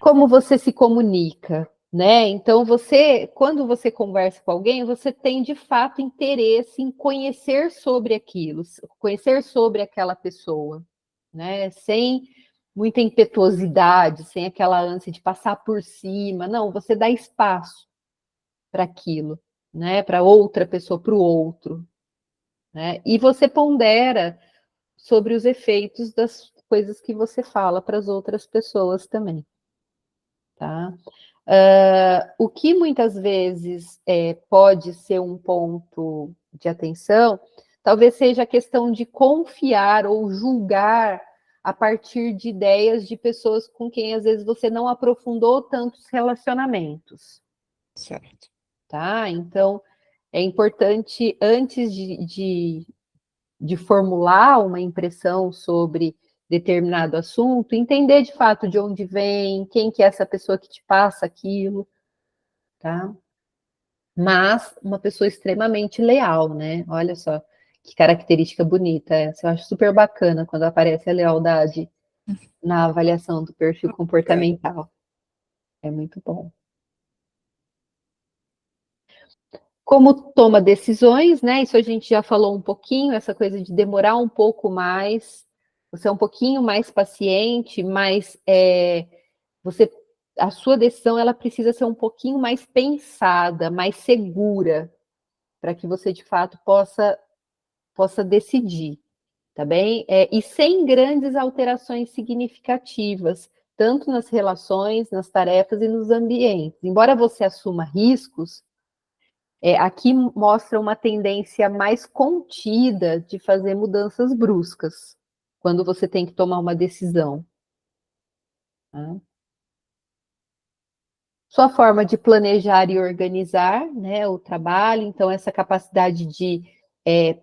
Como você se comunica? né? Então, quando você conversa com alguém, você tem de fato interesse em conhecer sobre aquilo, conhecer sobre aquela pessoa, né? Sem muita impetuosidade, sem aquela ânsia de passar por cima. Não, você dá espaço para aquilo, né? Para outra pessoa, para o outro, né? E você pondera sobre os efeitos das coisas que você fala para as outras pessoas também, tá? O que muitas vezes pode ser um ponto de atenção, talvez seja a questão de confiar ou julgar a partir de ideias de pessoas com quem às vezes você não aprofundou tantos relacionamentos, Certo. tá? Então, é importante, antes de formular uma impressão sobre determinado assunto, entender de fato de onde vem, quem que é essa pessoa que te passa aquilo, tá? Mas uma pessoa extremamente leal, né? Olha só que característica bonita essa. Eu acho super bacana quando aparece a lealdade na avaliação do perfil comportamental. É muito bom. Como toma decisões, né? Isso a gente já falou um pouquinho, essa coisa de demorar um pouco mais, você é um pouquinho mais paciente, mas você, a sua decisão ela precisa ser um pouquinho mais pensada, mais segura, para que você de fato possa decidir, tá bem? E sem grandes alterações significativas, tanto nas relações, nas tarefas e nos ambientes. Embora você assuma riscos, aqui mostra uma tendência mais contida de fazer mudanças bruscas, quando você tem que tomar uma decisão. Tá? Sua forma de planejar e organizar, né, o trabalho, então essa capacidade de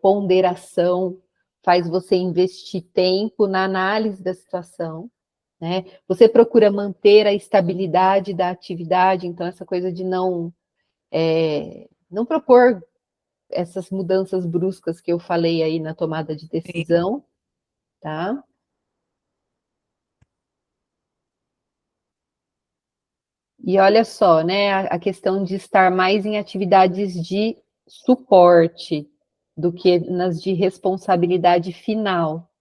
ponderação faz você investir tempo na análise da situação, né? Você procura manter a estabilidade da atividade, então essa coisa de não propor essas mudanças bruscas que eu falei aí na tomada de Sim. decisão, tá? E olha só, né, a questão de estar mais em atividades de suporte do que nas de responsabilidade final,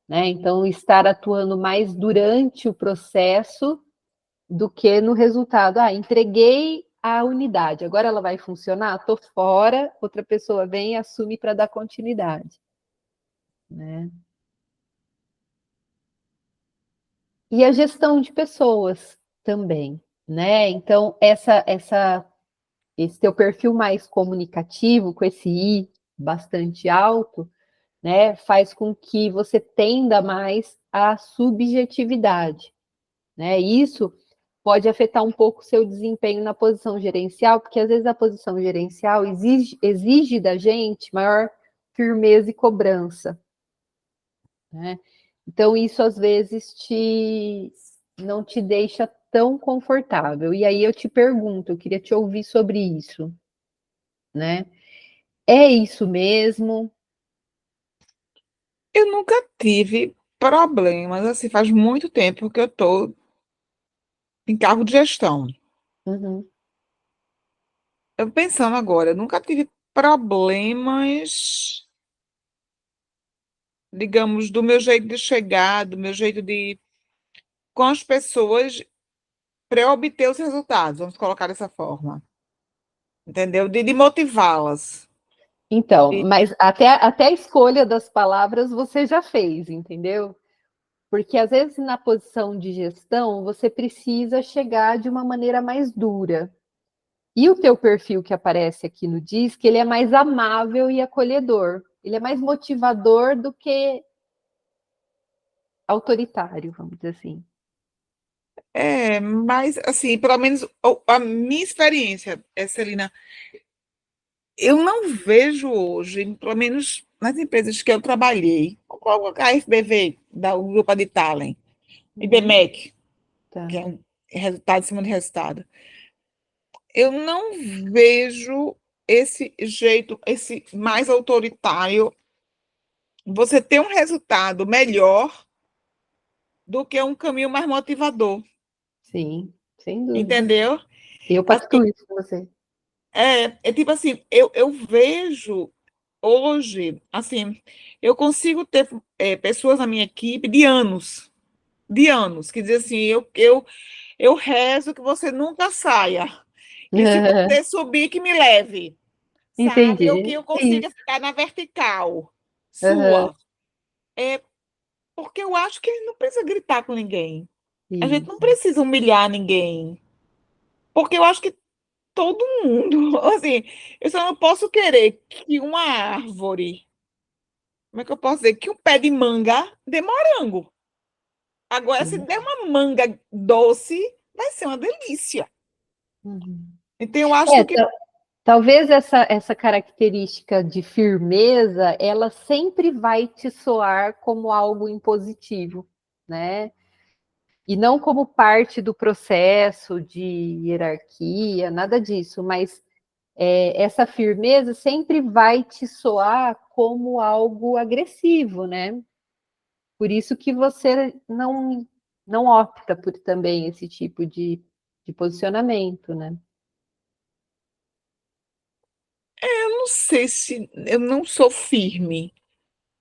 né? Então, estar atuando mais durante o processo do que no resultado. Ah, entreguei a unidade, agora ela vai funcionar? Estou fora, outra pessoa vem e assume para dar continuidade, né? E a gestão de pessoas também, né? Então, esse teu perfil mais comunicativo, com esse I bastante alto, né, faz com que você tenda mais à subjetividade, né? E isso pode afetar um pouco o seu desempenho na posição gerencial, porque às vezes a posição gerencial exige da gente maior firmeza e cobrança, né? Então isso às vezes não te deixa tão confortável. E aí eu te pergunto, eu queria te ouvir sobre isso, né? É isso mesmo? Eu nunca tive problemas, assim, faz muito tempo que eu estou em cargo de gestão. Uhum, Eu pensando agora, eu nunca tive problemas, digamos, do meu jeito de chegar, do meu jeito de com as pessoas para eu obter os resultados, vamos colocar dessa forma, entendeu? De motivá-las. então, De- mas até a escolha das palavras você já fez, entendeu? Porque às vezes na posição de gestão você precisa chegar de uma maneira mais dura. E o teu perfil que aparece aqui no DISC, ele é mais amável e acolhedor. Ele é mais motivador do que autoritário, vamos dizer assim. mas assim, pelo menos a minha experiência, Celina, eu não vejo hoje, pelo menos nas empresas que eu trabalhei, como a FBV, da o Grupo de Talent, Uhum, IBMEC, que tá. é um resultado em cima de resultado, eu não vejo esse jeito, esse mais autoritário, você ter um resultado melhor do que um caminho mais motivador, Sim, sem dúvida. entendeu? Eu Assim, pactuo isso com você. é tipo assim, eu vejo hoje, assim, eu consigo ter pessoas na minha equipe de anos, que dizem assim, eu rezo que você nunca saia, que se você subir, que me leve, sabe? Ou que Entendi. eu É consiga isso. ficar na vertical Aham, sua. É porque eu acho que a gente não precisa gritar com ninguém. A gente não isso. precisa humilhar ninguém. Porque eu acho que todo mundo, assim, eu só não posso querer que uma árvore, como é que eu posso dizer? Que um pé de manga dê morango. Agora, se Sim. der uma manga doce, vai ser uma delícia. Uhum. Então, eu acho que É, o que. talvez essa característica de firmeza, ela sempre vai te soar como algo impositivo, né? E não como parte do processo de hierarquia, nada disso, mas essa firmeza sempre vai te soar como algo agressivo, né? Por isso que você não opta por também esse tipo de posicionamento, né? Eu não sei se eu não sou firme.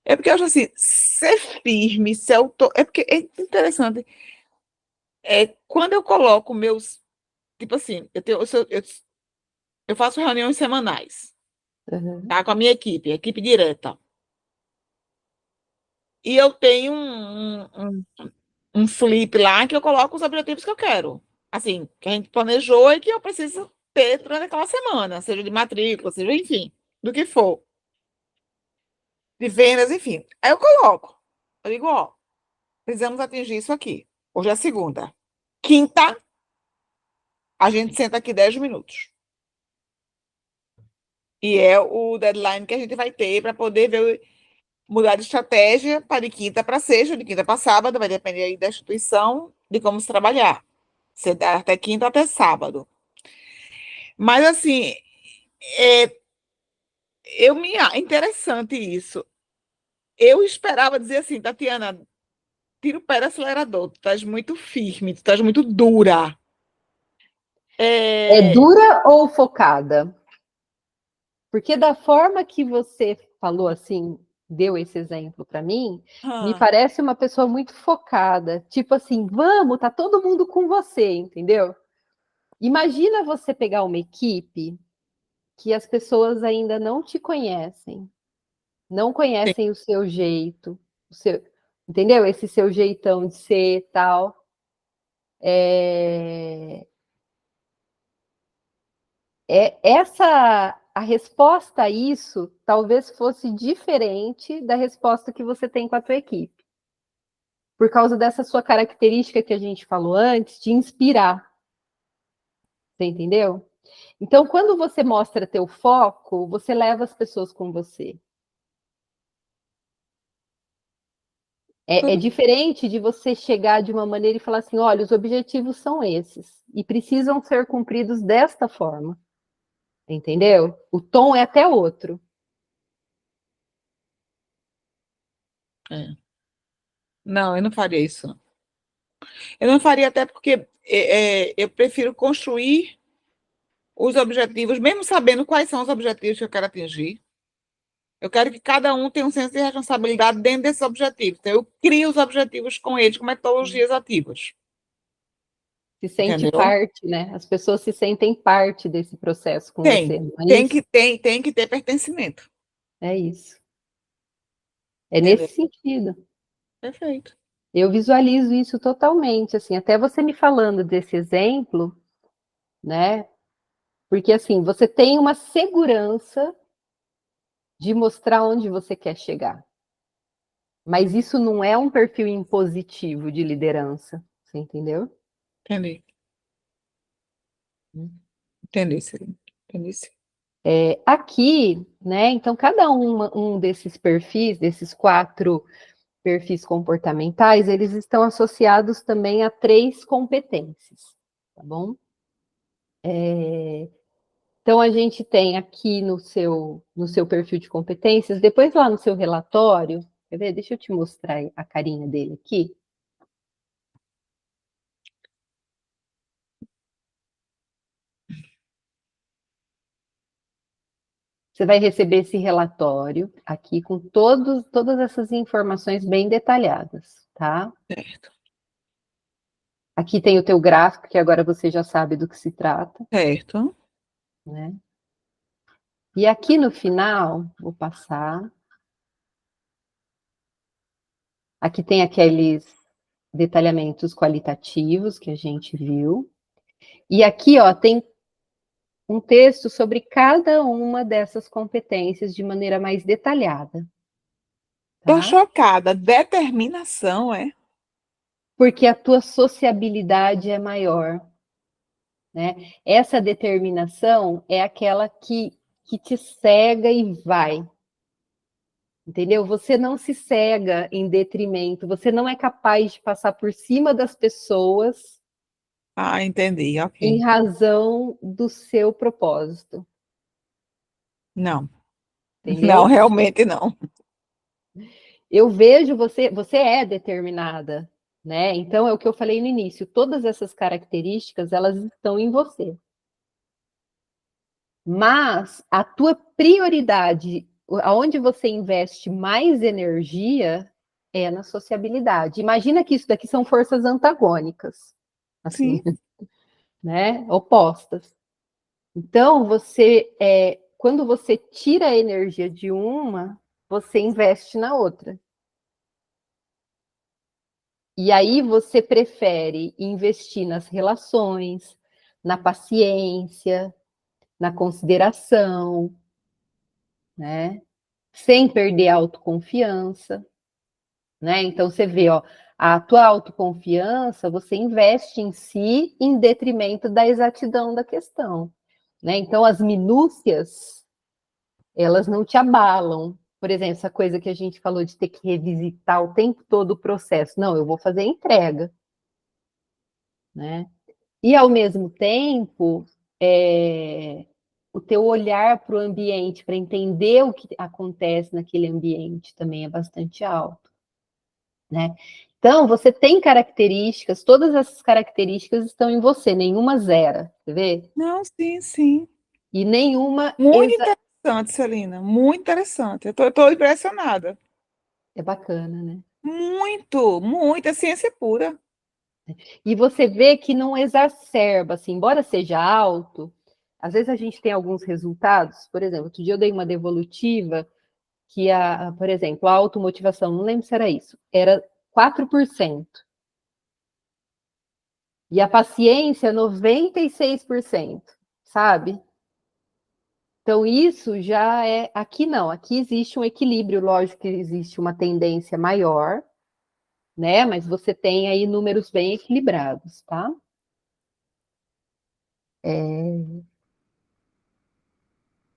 É porque eu acho assim, ser firme, ser auto... É porque é interessante. Quando eu coloco meus. Tipo assim, eu faço reuniões semanais, Uhum. tá? Com a minha equipe direta. E eu tenho um flip lá que eu coloco os objetivos que eu quero. Assim, que a gente planejou e que eu preciso ter durante aquela semana, seja de matrícula, seja, enfim, do que for, de vendas, enfim. Aí eu coloco. Eu digo, ó, precisamos atingir isso aqui. Hoje é segunda. Quinta, a gente senta aqui 10 minutos. E é o deadline que a gente vai ter para poder ver, mudar de estratégia para de quinta para sexta, de quinta para sábado, vai depender aí da instituição, de como se trabalhar. Você dá até quinta até sábado. Mas assim, é, interessante isso. Eu esperava dizer assim, Tatiana, tira o pé do acelerador, tu estás muito firme, tu estás muito dura. É É, dura ou focada? Porque da forma que você falou assim, deu esse exemplo para mim, me ah, parece uma pessoa muito focada. Tipo assim, vamos, tá todo mundo com você, entendeu? Imagina você pegar uma equipe que as pessoas ainda não te conhecem, não sim, conhecem o seu jeito, o seu, entendeu? Esse seu jeitão de ser e tal. É, essa a resposta a isso talvez fosse diferente da resposta que você tem com a tua equipe, por causa dessa sua característica que a gente falou antes de inspirar, você entendeu? Então, quando você mostra teu foco, você leva as pessoas com você. É tudo diferente de você chegar de uma maneira e falar assim: olha, os objetivos são esses e precisam ser cumpridos desta forma, entendeu? O tom é até outro. é. Não, eu não faria isso. Não. Eu não faria até porque eu prefiro construir os objetivos, mesmo sabendo quais são os objetivos que eu quero atingir. Eu quero que cada um tenha um senso de responsabilidade dentro desses objetivos. Então, eu crio os objetivos com eles, com metodologias ativas. Se sente Entendeu? parte, né? As pessoas se sentem parte desse processo com Tem. você, não é isso? Tem que ter pertencimento. É isso. É Entendeu? nesse sentido. Perfeito. Eu visualizo isso totalmente, assim, até você me falando desse exemplo, né? Porque assim, você tem uma segurança de mostrar onde você quer chegar. Mas isso não é um perfil impositivo de liderança, você entendeu? Entendi. Entendi, sim. Entendi, sim. Aqui, né? Então, cada um desses perfis, desses 4 perfis comportamentais, eles estão associados também a 3 competências, tá bom? Então, a gente tem aqui no seu perfil de competências, depois lá no seu relatório, quer ver? Deixa eu te mostrar a carinha dele aqui. Você vai receber esse relatório aqui com todas essas informações bem detalhadas, tá? Certo, Aqui tem o teu gráfico, que agora você já sabe do que se trata, certo. né? E aqui no final, vou passar. Aqui tem aqueles detalhamentos qualitativos que a gente viu. E aqui, ó, tem um texto sobre cada uma dessas competências de maneira mais detalhada, Tô tá? chocada. Determinação, é? Porque a tua sociabilidade é maior, né? Essa determinação é aquela que te cega e vai, entendeu? Você não se cega em detrimento, você não é capaz de passar por cima das pessoas Ah, entendi, em ok. razão do seu propósito, Não, não, entendeu? realmente não. Eu vejo você é determinada, né? Então é o que eu falei no início, todas essas características, elas estão em você. Mas a tua prioridade, aonde você investe mais energia, é na sociabilidade. Imagina que isso daqui são forças antagônicas, assim, Sim, né? Opostas. Então, quando você tira a energia de uma, você investe na outra. E aí você prefere investir nas relações, na paciência, na consideração, né? Sem perder a autoconfiança, né? Então você vê, ó, a tua autoconfiança, você investe em si em detrimento da exatidão da questão, né? Então as minúcias, elas não te abalam. Por exemplo, essa coisa que a gente falou de ter que revisitar o tempo todo o processo. Não, eu vou fazer a entrega, né? E ao mesmo tempo, o teu olhar para o ambiente, para entender o que acontece naquele ambiente também é bastante alto, né? Então, você tem características, todas essas características estão em você, nenhuma zera, você vê? não, sim, sim. E nenhuma Muito interessante, Celina, muito interessante. Eu tô impressionada. é bacana, né? Muito, muita ciência pura. E você vê que não exacerba, assim, embora seja alto, às vezes a gente tem alguns resultados, por exemplo, outro dia eu dei uma devolutiva que, por exemplo, a automotivação, não lembro se era isso, era 4%. E a paciência, 96%, sabe? Então, isso já é. Aqui não, aqui existe um equilíbrio, lógico que existe uma tendência maior, né? Mas você tem aí números bem equilibrados, tá?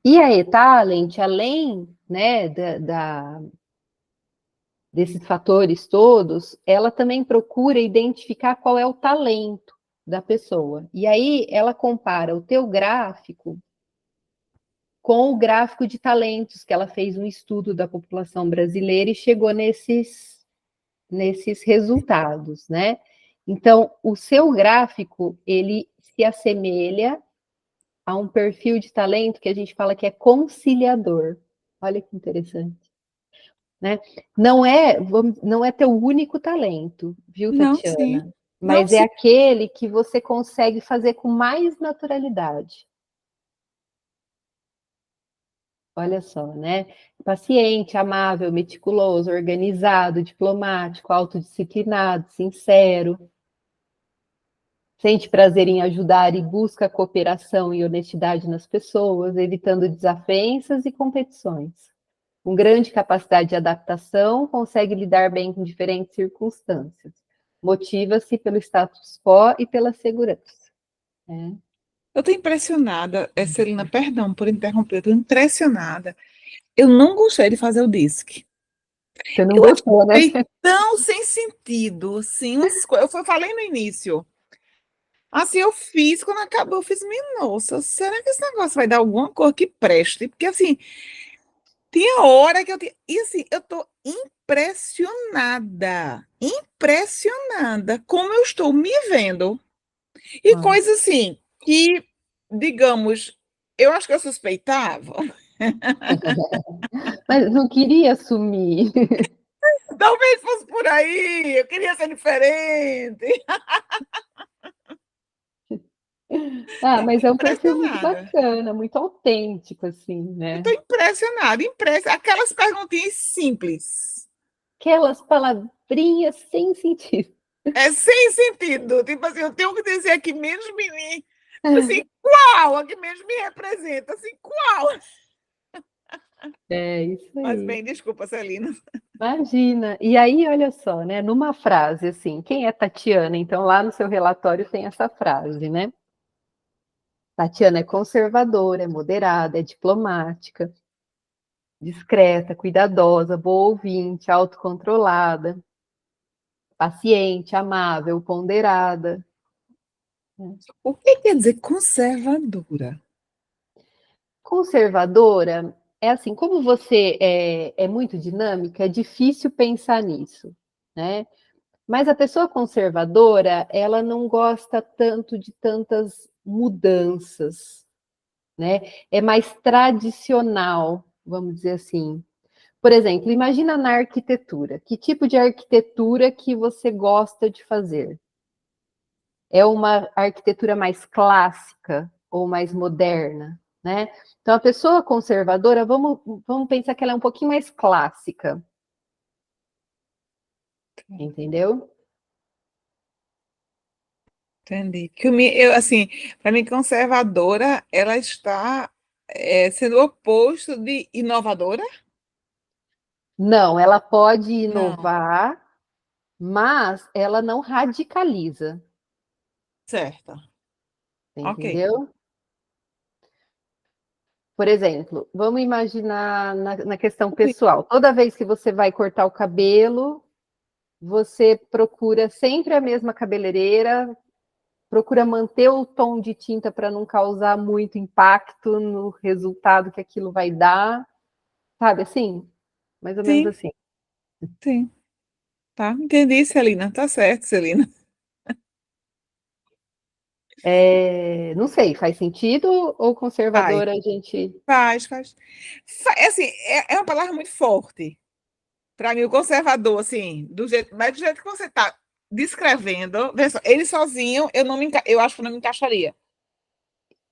E a e-talent, além, né, desses fatores todos, ela também procura identificar qual é o talento da pessoa. E aí ela compara o teu gráfico com o gráfico de talentos, que ela fez um estudo da população brasileira e chegou nesses resultados, né? Então, o seu gráfico, ele se assemelha a um perfil de talento que a gente fala que é conciliador. Olha que interessante, né? Não é teu único talento, viu, Não, sim. Tatiana? Não, Mas é sim. aquele que você consegue fazer com mais naturalidade. Olha só, né? Paciente, amável, meticuloso, organizado, diplomático, autodisciplinado, sincero, sente prazer em ajudar e busca cooperação e honestidade nas pessoas, evitando desavenças e competições. Com grande capacidade de adaptação, consegue lidar bem com diferentes circunstâncias. Motiva-se pelo status quo e pela segurança, né? Eu tô impressionada, Celina, perdão por interromper, eu tô impressionada. Eu não gostei de fazer o disque. Você não Eu gostou, né? achei tão sem sentido, assim, falei no início. Assim, eu fiz, quando acabou, eu fiz, minha nossa, será que esse negócio vai dar alguma cor que preste? Porque, assim, tinha hora que eu tinha... E, assim, eu tô impressionada como eu estou me vendo. E Ah, coisa, assim, que, digamos, eu acho que eu suspeitava, Mas não queria assumir. Talvez fosse por aí, eu queria ser diferente. Ah, Não, mas é um perfil muito impressionada. bacana, muito autêntico, assim, Eu né? estou impressionada, aquelas perguntinhas simples. Aquelas palavrinhas sem sentido. É sem sentido. Tipo assim, eu tenho que dizer aqui menos tipo assim, qual? A que menos me representa? Assim, qual? É isso Mas aí. bem, desculpa, Celina. Imagina. E aí, olha só, né? Numa frase assim, quem é Tatiana? Então, lá no seu relatório tem essa frase, né? Tatiana é conservadora, é moderada, é diplomática, discreta, cuidadosa, boa ouvinte, autocontrolada, paciente, amável, ponderada. O que quer dizer conservadora? Conservadora é assim, como você é muito dinâmica, é difícil pensar nisso, né? Mas a pessoa conservadora, ela não gosta tanto de tantas mudanças, né? É mais tradicional, vamos dizer assim. Por exemplo, imagina na arquitetura. Que tipo de arquitetura que você gosta de fazer? É uma arquitetura mais clássica ou mais moderna, né? Então, a pessoa conservadora, vamos pensar que ela é um pouquinho mais clássica, entendeu? Entendi. Assim, para mim, conservadora, ela está sendo o oposto de inovadora? Não, ela pode Não. inovar, mas ela não radicaliza, Certo. Ok. entendeu? Por exemplo, vamos imaginar na questão pessoal. Toda vez que você vai cortar o cabelo, você procura sempre a mesma cabeleireira, procura manter o tom de tinta para não causar muito impacto no resultado que aquilo vai dar, sabe assim? Mais ou menos Sim, assim. sim. Tá, entendi, Celina. Tá certo, Celina. Não sei, faz sentido ou Faz, conservadora a gente. faz. Assim, é uma palavra muito forte. Para mim, o conservador, assim, mas do jeito que você está descrevendo, vê só, ele sozinho, eu acho que não me encaixaria.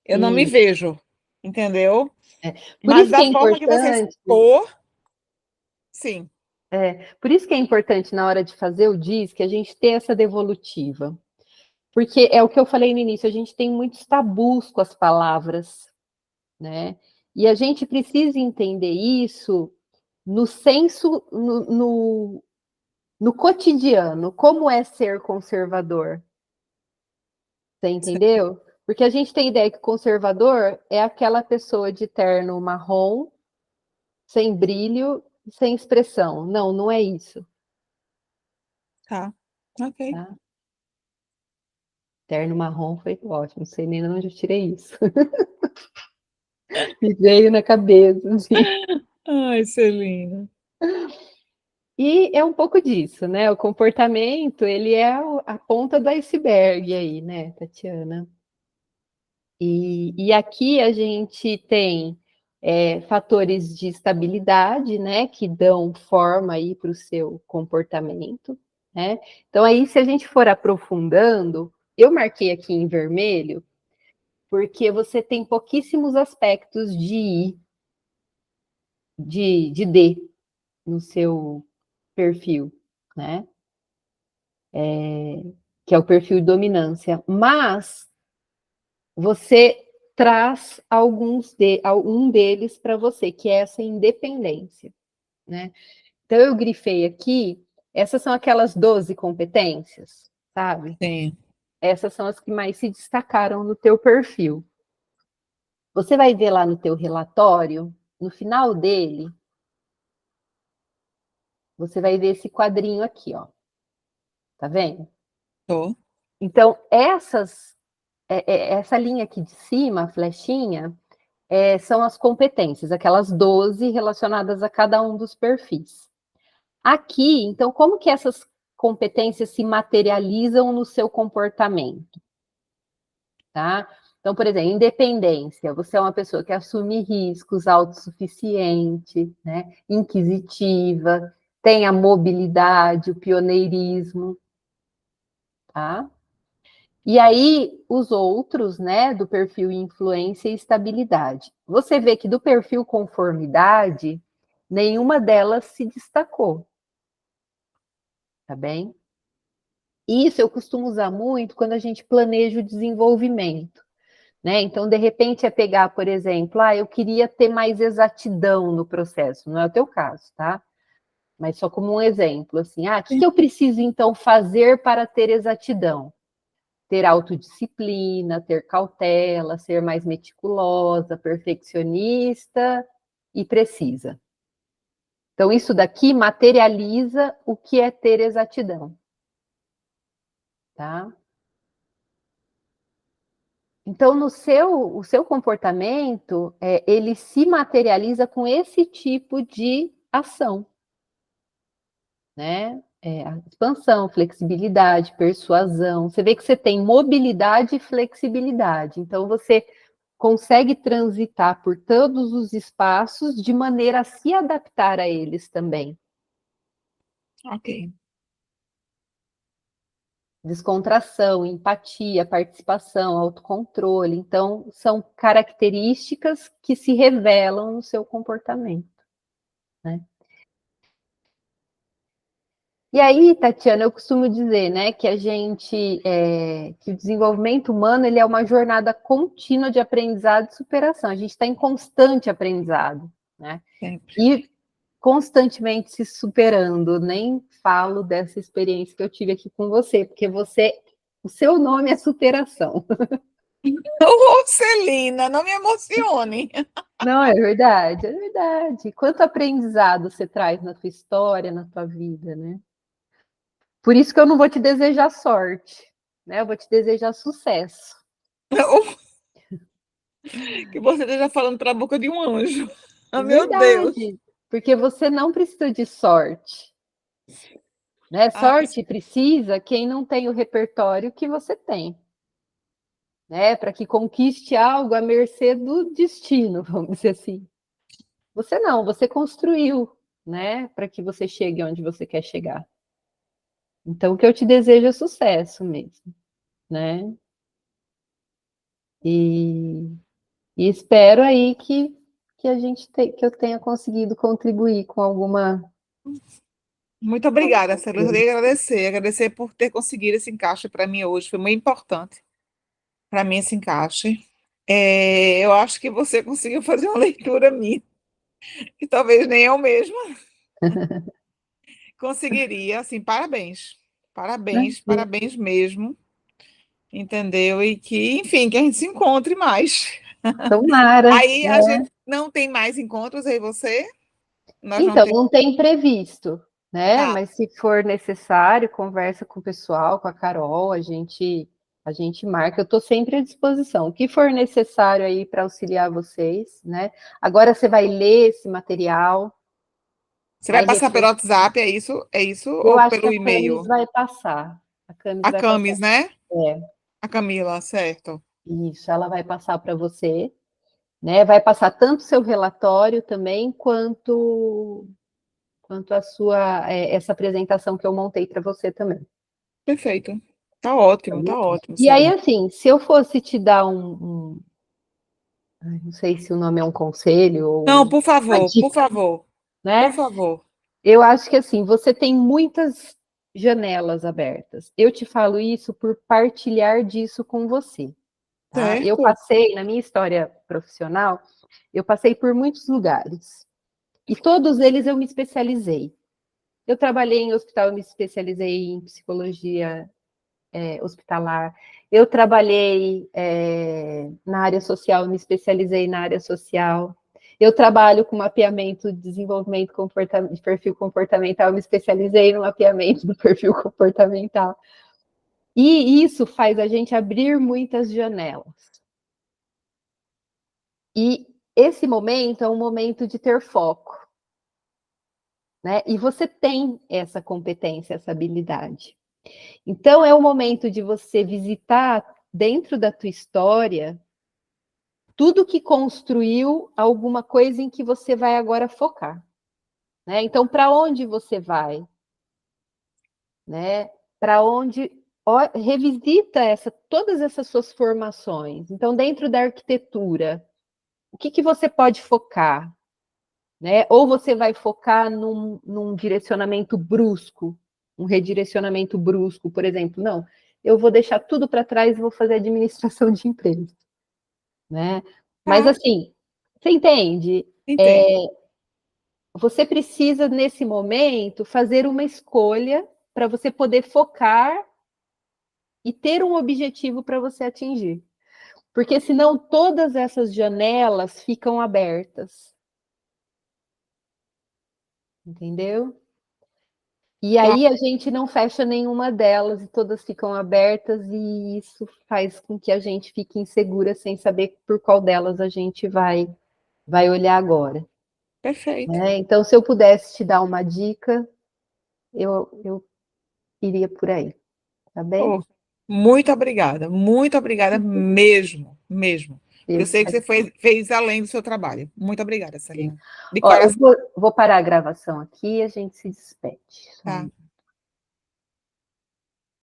Eu não me E, vejo, entendeu? por Mas isso que é da forma que você importante. expor, sim. Por isso que é importante na hora de fazer o DIS que a gente ter essa devolutiva. Porque é o que eu falei no início, a gente tem muitos tabus com as palavras, né? E a gente precisa entender isso no senso, no cotidiano, como é ser conservador, você entendeu? Porque a gente tem ideia que conservador é aquela pessoa de terno marrom, sem brilho, sem expressão. Não, não é isso, Tá, ok. tá? Terno marrom foi ótimo, não sei nem de onde eu tirei isso. Me veio na cabeça, assim. Ai, Celina. E é um pouco disso, né? O comportamento, ele é a ponta do iceberg aí, né, Tatiana? E aqui a gente tem fatores de estabilidade, né, que dão forma aí para o seu comportamento, né? Então aí, se a gente for aprofundando, eu marquei aqui em vermelho, porque você tem pouquíssimos aspectos de I, de D no seu perfil, né? Que é o perfil de dominância, mas você traz algum deles para você, que é essa independência, né? Então eu grifei aqui, essas são aquelas 12 competências, sabe? Sim. Essas são as que mais se destacaram no teu perfil. Você vai ver lá no teu relatório, no final dele, você vai ver esse quadrinho aqui, ó. Tá vendo? Tô. Então, essa linha aqui de cima, a flechinha, são as competências, aquelas 12 relacionadas a cada um dos perfis. Aqui, então, como que essas competências se materializam no seu comportamento? Tá? Então, por exemplo, independência. Você é uma pessoa que assume riscos, autossuficiente, né? Inquisitiva, tem a mobilidade, o pioneirismo, tá? E aí, os outros, né, do perfil influência e estabilidade. Você vê que do perfil conformidade, nenhuma delas se destacou, tá bem? Isso eu costumo usar muito quando a gente planeja o desenvolvimento, né? Então, de repente, é pegar, por exemplo, eu queria ter mais exatidão no processo, não é o teu caso, tá? Mas só como um exemplo, assim, o que eu preciso então fazer para ter exatidão? Ter autodisciplina, ter cautela, ser mais meticulosa, perfeccionista e precisa. Então, isso daqui materializa o que é ter exatidão. Tá? Então, o seu comportamento, ele se materializa com esse tipo de ação. Né? A expansão, flexibilidade, persuasão. Você vê que você tem mobilidade e flexibilidade. Então, você consegue transitar por todos os espaços de maneira a se adaptar a eles também. Ok. Descontração, empatia, participação, autocontrole. Então, são características que se revelam no seu comportamento, né? E aí, Tatiana, eu costumo dizer, né, que que o desenvolvimento humano ele é uma jornada contínua de aprendizado e superação. A gente está em constante aprendizado, né? Sempre. E constantemente se superando. Nem falo dessa experiência que eu tive aqui com você, porque o seu nome é superação. Ô, Celina, não me emocione. Não, é verdade, é verdade. Quanto aprendizado você traz na tua história, na tua vida, né? Por isso que eu não vou te desejar sorte, né? Eu vou te desejar sucesso. Que você esteja falando para a boca de um anjo. Oh, meu Deus. Verdade, porque você não precisa de sorte, né? Ah, Sorte precisa quem não tem o repertório que você tem, né? Para que conquiste algo à mercê do destino, vamos dizer assim. Você não, você construiu, né? Para que você chegue onde você quer chegar. Então, o que eu te desejo é sucesso mesmo, né? E, e espero aí que que eu tenha conseguido contribuir com alguma. muito obrigada, Celina. Eu queria agradecer por ter conseguido esse encaixe para mim hoje. Foi muito importante para mim esse encaixe. Eu acho que você conseguiu fazer uma leitura minha, que talvez nem eu mesma conseguiria. Assim, parabéns. Parabéns, parabéns mesmo. Entendeu? E que, enfim, que a gente se encontre mais. Tomara, Aí a né? gente não tem mais encontros aí você? Nós não Então, temos. não tem previsto, né? Tá, Mas se for necessário, conversa com o pessoal, com a Carol, a gente marca. Eu estou sempre à disposição. O que for necessário aí para auxiliar vocês, né? Agora você vai ler esse material, você vai vai passar pelo refletir. WhatsApp, é isso Eu ou acho que pelo a Camis e-mail? vai passar. A Camis A vai passar. Camis, né? É, A Camila, certo. isso, ela vai passar para você, né? Vai passar tanto o seu relatório também, quanto essa apresentação que eu montei para você também. Perfeito. Tá Tá bom? ótimo, E aí, Celina. assim, se eu fosse te dar não sei se o nome é um conselho Não, ou uma por dica, favor, por né? favor. Eu acho que assim, você tem muitas janelas abertas. Eu te falo isso por partilhar disso com você, tá? Eu Certo. passei, na minha história profissional, eu passei por muitos lugares. E todos eles eu me especializei. Eu trabalhei em hospital, eu me especializei em psicologia hospitalar. Eu trabalhei na área social, me especializei na área social. Eu trabalho com mapeamento de desenvolvimento de perfil comportamental, me especializei no mapeamento do perfil comportamental. E isso faz a gente abrir muitas janelas. E esse momento é um momento de ter foco, né? E você tem essa competência, essa habilidade. Então, é o momento de você visitar dentro da tua história, tudo que construiu alguma coisa em que você vai agora focar, né? Então, para onde você vai, né? Para onde revisita todas essas suas formações. Então, dentro da arquitetura, o que você pode focar, né? Ou você vai focar num direcionamento brusco, um redirecionamento brusco, por exemplo. Não, eu vou deixar tudo para trás e vou fazer administração de empresas, né? Mas Tá, assim, você entende? entendo. Você precisa, nesse momento, fazer uma escolha para você poder focar e ter um objetivo para você atingir. Porque senão todas essas janelas ficam abertas. Entendeu? E Claro, aí a gente não fecha nenhuma delas e todas ficam abertas, e isso faz com que a gente fique insegura sem saber por qual delas a gente vai olhar agora. perfeito. Né? Então, se eu pudesse te dar uma dica, eu iria por aí, tá bem? Pô, muito obrigada mesmo, mesmo. Porque eu Eu sei que que você fez além do seu trabalho. Muito obrigada, agradeço. Celina. De Ó, eu coração, vou parar a gravação aqui e a gente se despede. tá?